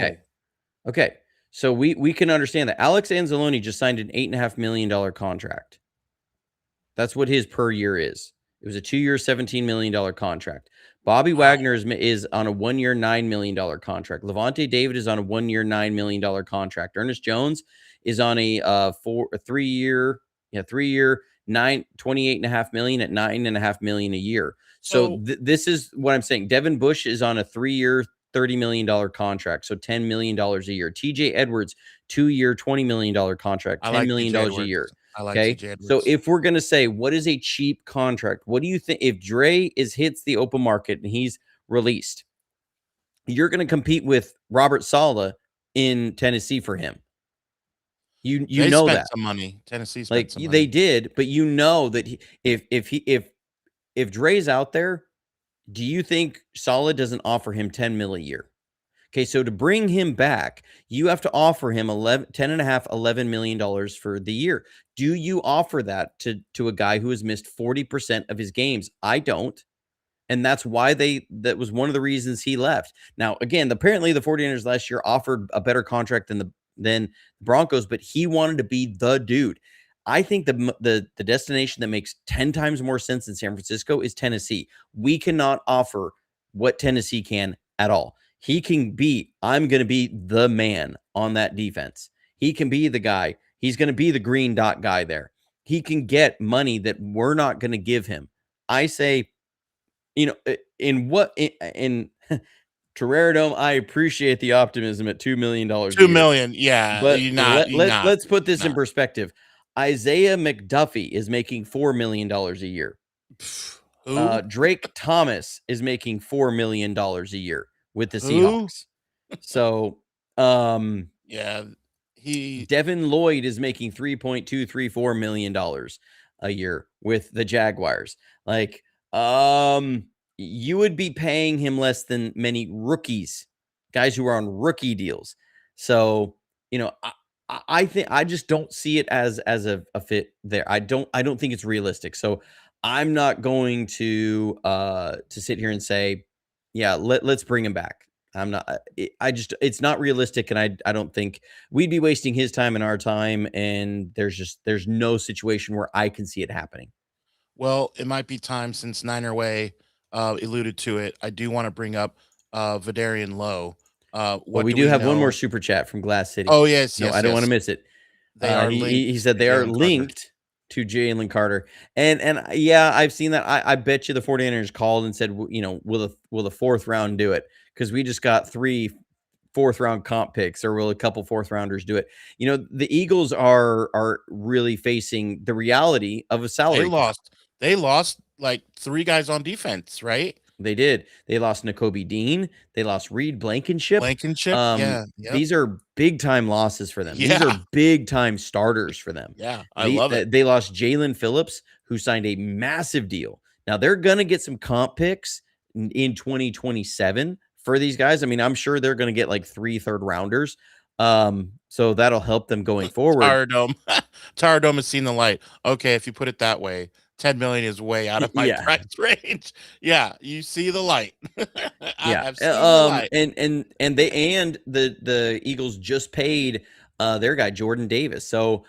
Okay. So we can understand that Alex Anzalone just signed an $8.5 million contract. That's what his per year is. It was a 2-year, $17 million contract. Bobby Wagner is on a 1-year, $9 million contract. Levante David is on a 1-year, $9 million contract. Ernest Jones is on a 3-year, $28.5 million at $9.5 million a year. So this is what I'm saying. Devin Bush is on a 3-year, $30 million contract, so $10 million a year. TJ Edwards, 2-year, $20 million contract, $10 million a year. I like Okay. TJ Edwards. So if we're going to say what is a cheap contract, what do you think if Dre hits the open market and he's released? You're going to compete with Robert Saleh in Tennessee for him. You they know spent that some money. Tennessee spent some money. They did, but you know that if Dre's out there, do you think Saleh doesn't offer him 10 mil a year? Okay, so to bring him back, you have to offer him $11 million for the year. Do you offer that to a guy who has missed 40% of his games? I don't. And that's why that was one of the reasons he left. Now, again, apparently the 49ers last year offered a better contract than the Broncos, but he wanted to be the dude. I think the destination that makes 10 times more sense than San Francisco is Tennessee. We cannot offer what Tennessee can at all. He can be, I'm going to be the man on that defense. He can be the guy. He's going to be the green dot guy there. He can get money that we're not going to give him. I say, in Terrera Dome, I appreciate the optimism at $2 million. $2 million, yeah. But let's put this in perspective. Isaiah McDuffie is making $4 million a year. Who? Drake Thomas is making $4 million a year with the Seahawks. So, yeah, Devin Lloyd is making $3.234 million a year with the Jaguars. You would be paying him less than many rookies, guys who are on rookie deals. So, I think I just don't see it as a fit there. I don't think it's realistic. So I'm not going to sit here and say, yeah, let's bring him back. I'm not. It's not realistic, and I don't think we'd be wasting his time and our time. And there's no situation where I can see it happening. Well, it might be time since Niner Way alluded to it. I do want to bring up Vidarian Lowe. We do have one more super chat from Glass City. Oh, yes. I don't want to miss it. He said they are linked to Jalen Carter. And yeah, I've seen that. I bet you the 49ers called and said, will the 4th round do it? Because we just got 3 fourth round comp picks, or will a couple fourth rounders do it? You know, the Eagles are really facing the reality of a salary cap. They lost like 3 guys on defense, right? They did. They lost Nakobe Dean. They lost Reed Blankenship. Blankenship, yeah, yep. These are big time losses for them. These Yeah, are big time starters for them. yeah, I love it. They lost Jalen Phillips, who signed a massive deal. Now they're going to get some comp picks in 2027 for these guys. I mean, I'm sure they're going to get like 3 third rounders. So that'll help them going forward. Tara Dome has seen the light. Okay, if you put it that way, 10 million is way out of my price range. Yeah, you see the light. I've seen the light. And the Eagles just paid their guy Jordan Davis. So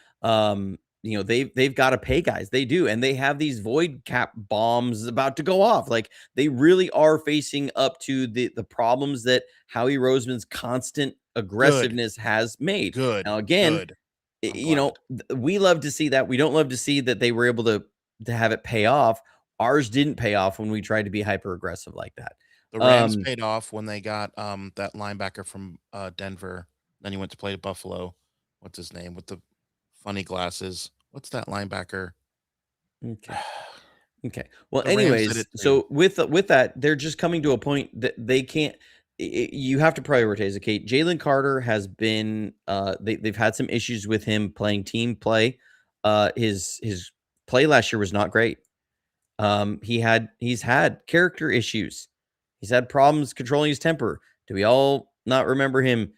you know, they've got to pay guys. They do, and they have these void cap bombs about to go off. Like, they really are facing up to the problems that Howie Roseman's constant aggressiveness has made. Good. Now, again, Good. you know, we love to see that. We don't love to see that they were able to have it pay off. Ours didn't pay off when we tried to be hyper aggressive like that. The Rams paid off when they got that linebacker from Denver. Then he went to play at Buffalo. What's his name with the funny glasses? What's that linebacker? Okay. Okay. Well, The Rams did anyways, it too. so with that, they're just coming to a point that they can't. You have to prioritize. Okay, Jalen Carter has been. They've had some issues with him playing team play. His play last year was not great. He's had character issues. He's had problems controlling his temper. Do we all not remember him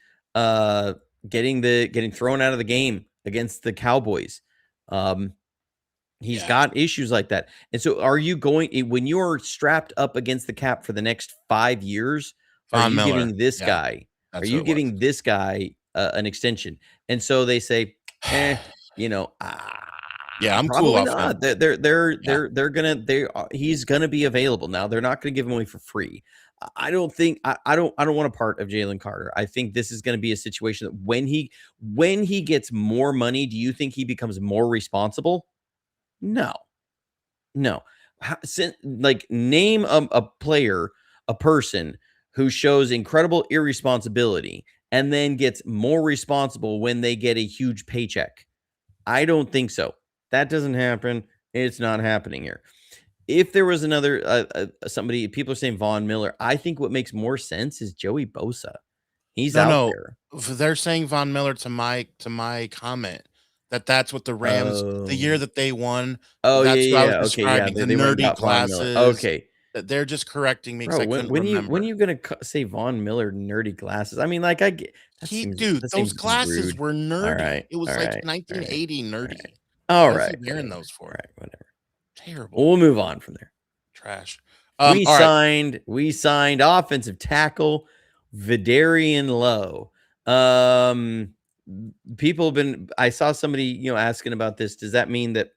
getting thrown out of the game against the Cowboys? He's got issues like that. And so are you going, when you're strapped up against the cap for the next 5 years, are you giving this guy, an extension? And so they say, you know, I'm probably cool not. He's gonna be available. Now they're not gonna give him away for free. I don't want a part of Jalen Carter. I think this is going to be a situation that when he gets more money, do you think he becomes more responsible? No. Like, name a player, a person who shows incredible irresponsibility and then gets more responsible when they get a huge paycheck. I don't think so. That doesn't happen. It's not happening here. If there was another somebody, people are saying Von Miller. I think what makes more sense is Joey Bosa. He's out there. They're saying Von Miller to my comment that's what the Rams, the year that they won. Oh, that's yeah, what I was describing. They the nerdy glasses. Okay, they're just correcting me because I couldn't remember. When are you gonna say Von Miller nerdy glasses? I mean, like, I get those glasses were nerdy. Right, it was like 1980 nerdy. All right, wearing those for? Right, whatever. Terrible. We'll move on from there. Trash. We signed offensive tackle Vidarian Lowe. People have been. I saw somebody asking about this. Does that mean that?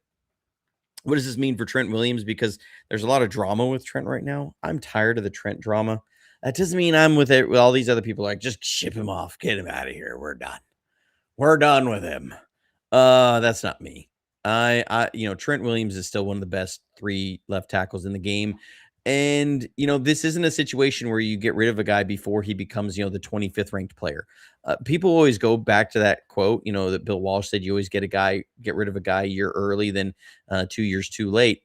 What does this mean for Trent Williams? Because there's a lot of drama with Trent right now. I'm tired of the Trent drama. That doesn't mean I'm with it. With all these other people, like, just ship him off, get him out of here. We're done with him. That's not me. Trent Williams is still one of the best 3 left tackles in the game. And, this isn't a situation where you get rid of a guy before he becomes, the 25th ranked player. People always go back to that quote, that Bill Walsh said, you always get rid of a guy a year early than 2 years too late.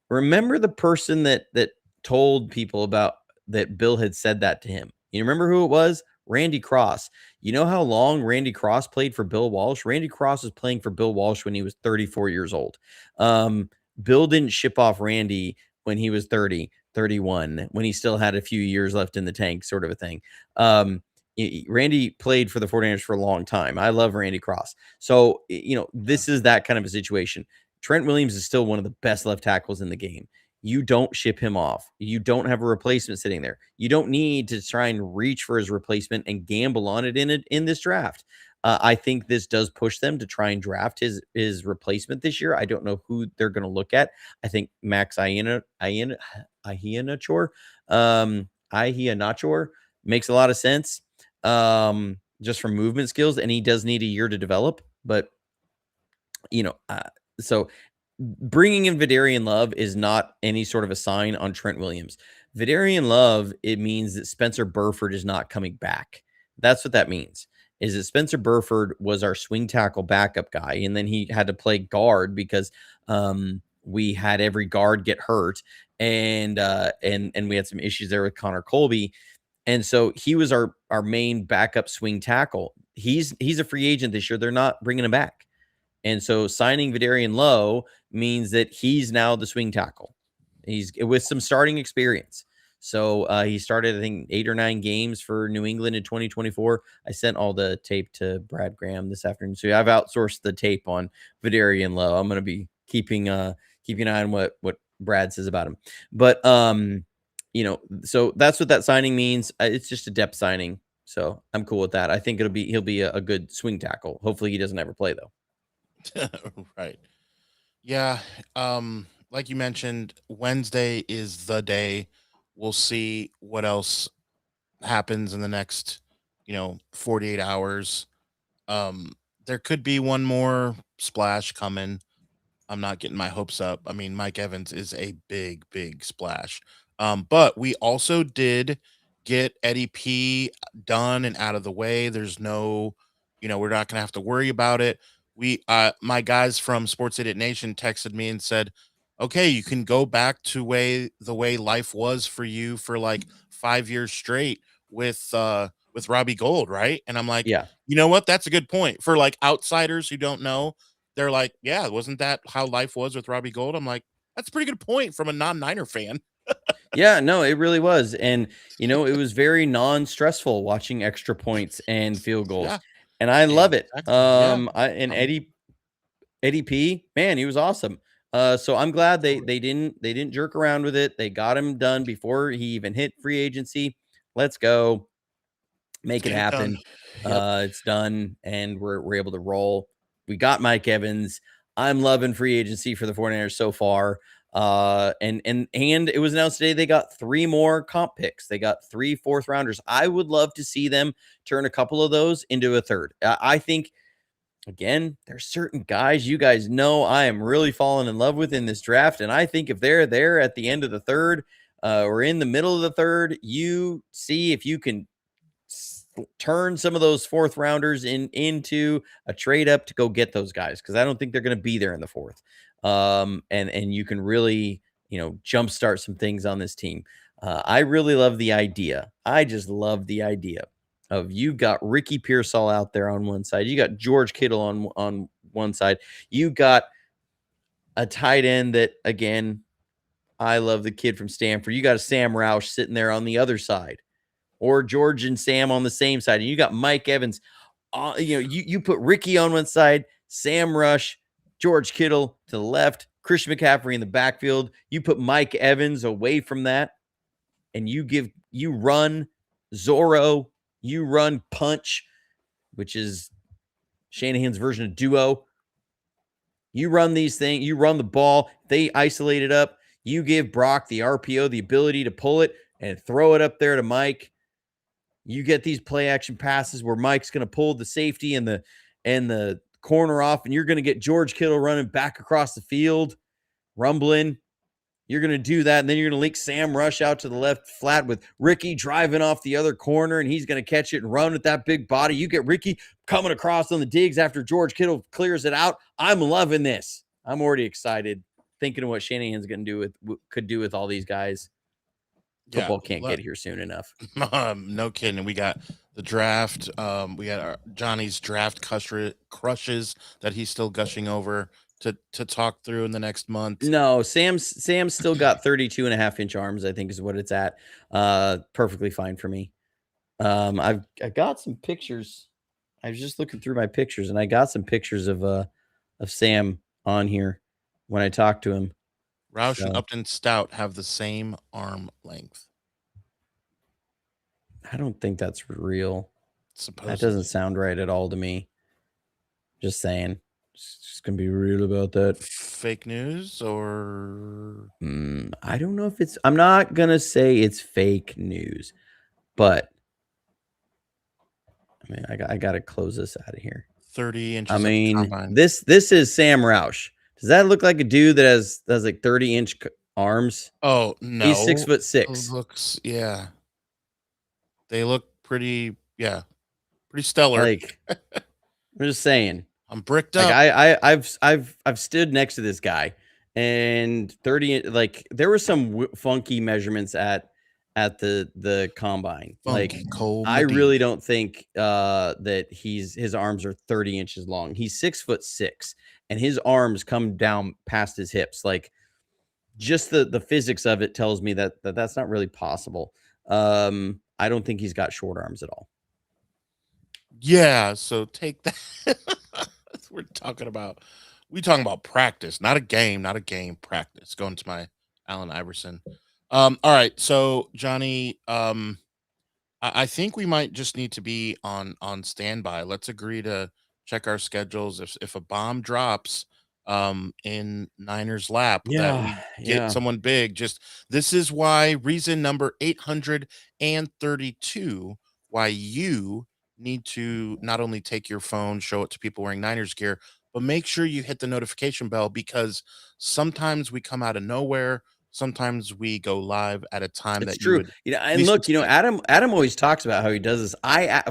Remember the person that told people about that Bill had said that to him. You remember who it was? Randy Cross. You know how long Randy Cross played for Bill Walsh? Randy Cross was playing for Bill Walsh when he was 34 years old. Bill didn't ship off Randy when he was 30, 31, when he still had a few years left in the tank, sort of a thing. Randy played for the 49ers for a long time. I love Randy Cross. So, this is that kind of a situation. Trent Williams is still one of the best left tackles in the game. You don't ship him off. You don't have a replacement sitting there. You don't need to try and reach for his replacement and gamble on it in this draft. I think this does push them to try and draft his replacement this year. I don't know who they're going to look at. I think Max Iheanacho makes a lot of sense just from movement skills, and he does need a year to develop. But, so bringing in Vidarian Love is not any sort of a sign on Trent Williams. Vidarian Love, it means that Spencer Burford is not coming back. That's what that means. Is that Spencer Burford was our swing tackle backup guy, and then he had to play guard because we had every guard get hurt, and we had some issues there with Connor Colby, and so he was our main backup swing tackle. He's a free agent this year. They're not bringing him back, and so signing Vidarian Lowe means that he's now the swing tackle. He's with some starting experience. So he started, I think, 8 or 9 games for New England in 2024. I sent all the tape to Brad Graham this afternoon. So I've outsourced the tape on Vidarian Lowe. I'm going to be keeping an eye on what Brad says about him. But so that's what that signing means. It's just a depth signing. So I'm cool with that. I think he'll be a good swing tackle. Hopefully he doesn't ever play though. Right. Yeah. Like you mentioned, Wednesday is the day. We'll see what else happens in the next, 48 hours. Um, there could be one more splash coming. I'm not getting my hopes up. I mean, Mike Evans is a big, big splash. But we also did get Eddie P done and out of the way. There's no, we're not gonna have to worry about it. My guys from Sports Idiot Nation texted me and said, "Okay, you can go back to the way life was for you for like 5 years straight with Robbie Gold, right?" And I'm like, Yeah. you know what? That's a good point for like outsiders who don't know. They're like, "Yeah, wasn't that how life was with Robbie Gold?" I'm like, "That's a pretty good point from a non-Niner fan." Yeah, no, it really was. And, it was very non-stressful watching extra points and field goals. Yeah, And I love it. exactly. Yeah. And Um, Eddie P, man, he was awesome. So I'm glad totally. they didn't jerk around with it. They got him done before he even hit free agency. Let's go. Let's Make it get it done. happen. Yep. It's done and we're able to roll. We got Mike Evans. I'm loving free agency for the 49ers so far. And it was announced today they got 3 more comp picks. They got 3 fourth rounders. I would love to see them turn a couple of those into a third. I think again, there's certain guys you guys know I am really falling in love with in this draft, and I think if they're there at the end of the third or in the middle of the third, you see if you can turn some of those fourth rounders into a trade up to go get those guys because I don't think they're going to be there in the fourth. And you can really jumpstart some things on this team. I really love the idea. I just love the idea of you got Ricky Pearsall out there on one side, you got George Kittle on one side, you got a tight end that again I love the kid from Stanford. You got a Sam Roush sitting there on the other side or George and Sam on the same side. And you got Mike Evans. You put Ricky on one side, Sam Rush, George Kittle to the left, Christian McCaffrey in the backfield. You put Mike Evans away from that, and you run Zorro, you run Punch, which is Shanahan's version of duo. You run these things, you run the ball, they isolate it up. You give Brock the RPO, the ability to pull it and throw it up there to Mike. You get these play action passes where Mike's going to pull the safety and the corner off, and you're going to get George Kittle running back across the field, rumbling. You're going to do that, and then you're going to link Sam Rush out to the left flat with Ricky driving off the other corner, and he's going to catch it and run with that big body. You get Ricky coming across on the digs after George Kittle clears it out. I'm loving this. I'm already excited, thinking of what Shanahan's going to could do with all these guys. Yeah. Football can't get here soon enough. No kidding. We got the draft. We got our Johnny's draft crushes that he's still gushing over to talk through in the next month. No, Sam's still got 32.5-inch arms, I think is what it's at. Perfectly fine for me. I got some pictures. I was just looking through my pictures and I got some pictures of Sam on here when I talked to him. Roush and So, Upton Stout have the same arm length. I don't think that's real. That doesn't Supposedly. sound right at all to me. Just saying. Just gonna be real about that. Fake news or I don't know if it's. I'm not gonna say it's fake news, but I mean, I gotta close this out of here. 30 I inches at the mean, combine. this is Sam Roush. Does that look like a dude that has like 30-inch arms? Oh He's no. 6'6". Looks, yeah. They look pretty, yeah. Pretty stellar. Like, I'm just saying. I'm bricked Like up. I've stood next to this guy, and 30, like there were some funky measurements at the combine. Like Funky Cole I really Medina. don't think that his arms are 30 inches long. He's 6'6", and his arms come down past his hips. Like just the physics of it tells me that's not really possible. I don't think he's got short arms at all. Yeah, so take that. We're talking about practice, not a game, practice. Going to my Allen Iverson. All right, so Johnny, I think we might just need to be on standby. Let's agree to check our schedules. If a bomb drops in Niners lap that Yeah, we get yeah. someone big, just this is why reason number 832 why you need to not only take your phone, show it to people wearing Niners gear, but make sure you hit the notification bell because sometimes we come out of nowhere, sometimes we go live at a time It's that you true. would And least look, expect. Adam always talks about how he does this.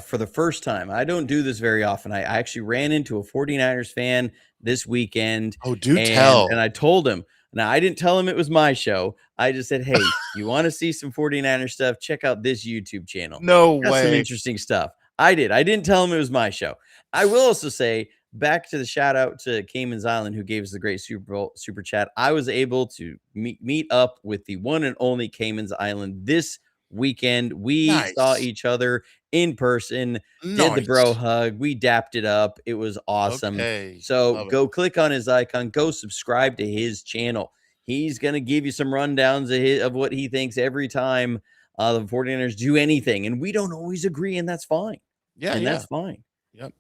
For the first time, I don't do this very often. I actually ran into a 49ers fan this weekend, Oh, do and tell. I told him. Now, I didn't tell him it was my show. I just said, "Hey, you want to see some 49er stuff? Check out this YouTube channel. No Got some way. interesting stuff." I did. I didn't tell him it was my show. I will also say, back to the shout out to Cayman's Island, who gave us the great Super Bowl super chat. I was able to meet up with the one and only Cayman's Island this weekend. We saw Nice. each other in person, did the bro Nice. hug, we dapped it up. It was awesome. Okay. So Love it. go click on his icon, go subscribe to his channel. He's going to give you some rundowns of what he thinks every time the 49ers do anything. And we don't always agree, and that's fine. Yeah, And yeah. that's fine. Yep.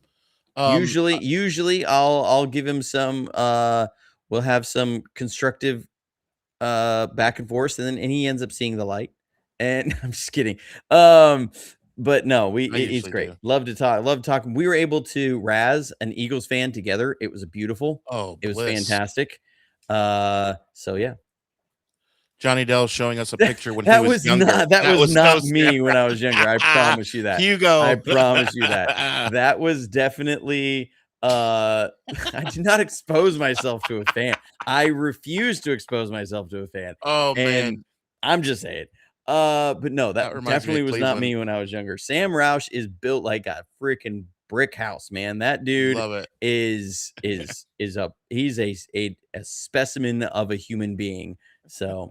Usually I'll give him some we'll have some constructive back and forth, and he ends up seeing the light. And I'm just kidding. But no, I it's usually great. do. Love talking. We were able to razz an Eagles fan together. It was beautiful. Oh, It was bliss. fantastic. So yeah. Johnny Dell showing us a picture when he That was was younger. not that That was was so not scary. me when I was younger. I promise you that. I Hugo. promise you that. That was definitely I did not expose myself to a fan. I refuse to expose myself to a fan. Oh, And man. I'm just saying. But no, That that reminds me of definitely was not Cleveland. me when I was younger. Sam Roush is built like a freaking brick house, man. That dude Love it. is a he's a specimen of a human being. So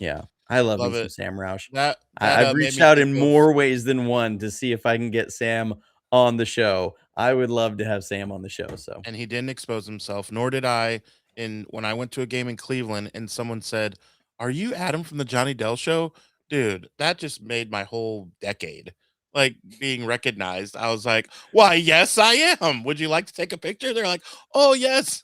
yeah, I love me Love some it. Sam Roush. That I've made reached me out think in of more ways than one to see if I can get Sam on the show. I would love to have Sam on the show. So and he didn't expose himself, nor did I. In when I went to a game in Cleveland, and someone said, "Are you Adam from the Johnny Dell Show?" Dude, that just made my whole decade. Like being recognized, I was like, "Why, yes, I am. Would you like to take a picture?" They're like, "Oh, yes."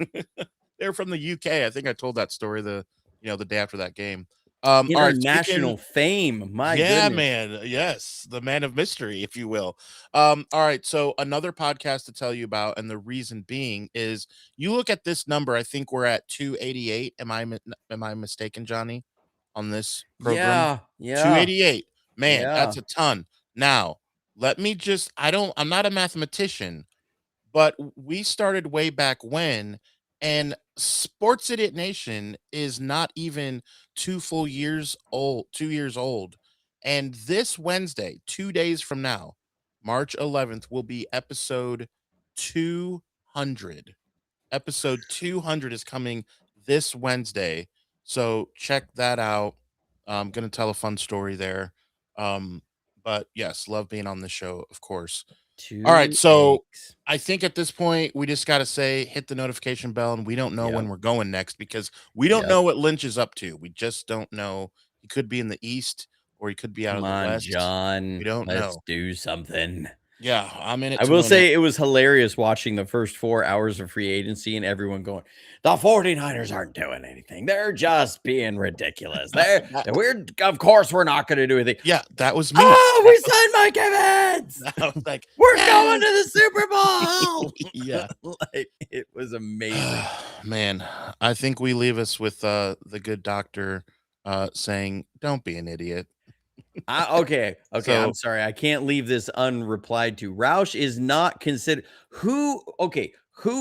They're from the UK. I think I told that story the day after that game. All right, international speaking. fame, my Yeah, goodness. man. Yes, the man of mystery, if you will. All right. So another podcast to tell you about, and the reason being is you look at this number. I think we're at 288. Am I mistaken, Johnny, on this program? Yeah, yeah, 288. Man, yeah. that's a ton. Now, let me just. I'm not a mathematician, but we started way back when, and Sports Idiot Nation is not even 2 full years old, 2 years old. And this Wednesday, 2 days from now, March 11th, will be episode 200. Episode 200 is coming this Wednesday. So check that out. I'm going to tell a fun story there. Um, but yes, love being on the show, of course. All right, Two so eggs. I think at this point we just got to say hit the notification bell, and we don't know when Yep, we're going next because we don't yep. know what Lynch is up to. We just don't know. He could be in the East or he could be out Come of the on, West. We John. don't Let's know. do something. Yeah, I'm in it I to will win it. say it was hilarious watching the first 4 hours of free agency and everyone going, the 49ers aren't doing anything. They're just being ridiculous. That- We're, of course, we're not going to do anything. yeah, that was me. Oh, we signed Mike Evans. I was like, We're going yes. to the Super Yeah. Bowl. Like, it was amazing. Man, I think we leave us with the good doctor saying, "Don't be an idiot." Okay. So- I'm sorry. I can't leave this unreplied to. Roush is not considered. Who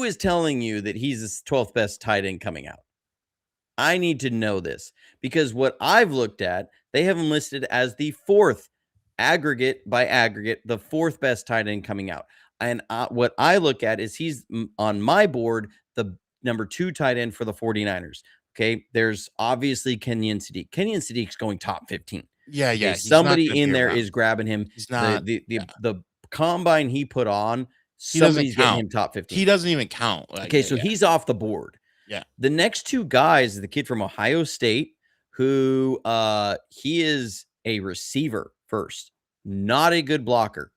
is telling you that he's the 12th best tight end coming out? I need to know this because what I've looked at, they have him listed as the fourth aggregate by aggregate, the fourth best tight end coming out. And what I look at is he's on my board, the number 2 tight end for the 49ers. Okay. There's obviously Kenyon Sadiq. Kenyon Sadiq's going top 15. Yeah, Okay, yeah. somebody in there is grabbing him. He's not. The combine he put on, He doesn't somebody's getting count. him top 15. He doesn't even count. Okay, so he's off the board. Yeah. The next 2 guys is the kid from Ohio State, who he is a receiver first, not a good blocker.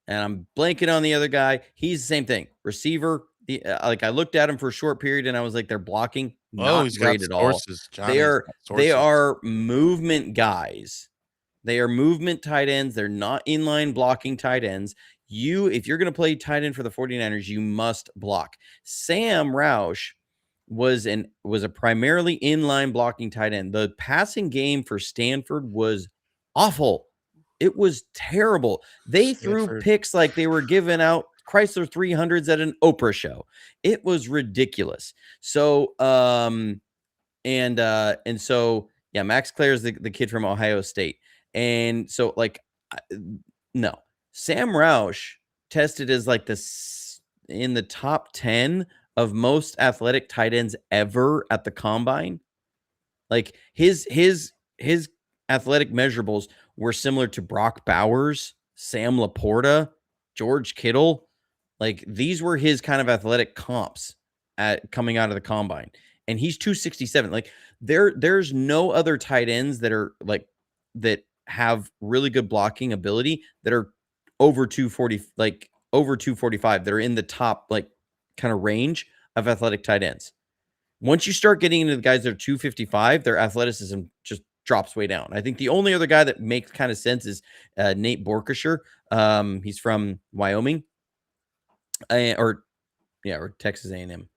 And I'm blanking on the other guy. He's the same thing, receiver. Like I looked at him for a short period, and I was like, they're blocking not he's great got at all. They are movement guys. They are movement tight ends. They're not inline blocking tight ends. If you're going to play tight end for the 49ers, you must block. Sam Roush was a primarily inline blocking tight end. The passing game for Stanford was awful. It was terrible. They threw picks like they were giving out Chrysler 300s at an Oprah show. It was ridiculous. So, so yeah, Max Clare is the kid from Ohio State. And so no, Sam Roush tested as like in the top 10 of most athletic tight ends ever at the combine. Like his athletic measurables were similar to Brock Bowers, Sam Laporta, George Kittle. Like these were his kind of athletic comps coming out of the combine. And he's 267. Like there's no other tight ends that are like that have really good blocking ability that are over 240, like over 245, that are in the top like kind of range of athletic tight ends. Once you start getting into the guys that are 255, their athleticism just drops way down. I think the only other guy that makes kind of sense is Nate Borkesher. He's from Wyoming, or Texas A&M.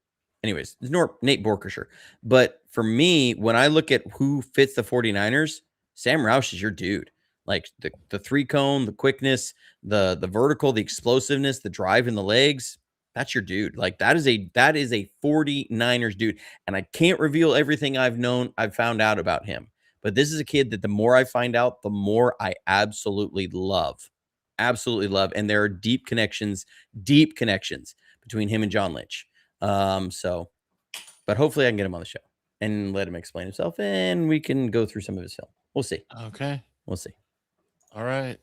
Anyways, it's Nate Borkesher. But for me, when I look at who fits the 49ers, Sam Roush is your dude. Like the 3-cone, the quickness, the vertical, the explosiveness, the drive in the legs. That's your dude. Like that is a 49ers dude. And I can't reveal everything I've found out about him. But this is a kid that the more I find out, the more I absolutely love. Absolutely love. And there are deep connections between him and John Lynch. But hopefully I can get him on the show and let him explain himself, and we can go through some of his film. We'll see. Okay. We'll see. All right.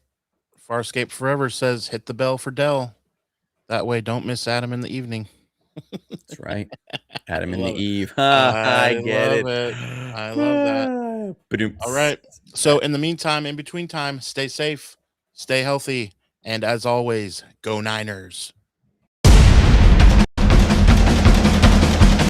Farscape Forever says, hit the bell for Dell. That way, don't miss Adam in the evening. That's right. Adam in the Eve. I get it. I love that. All right. So in the meantime, in between time, stay safe, stay healthy, and as always, go Niners.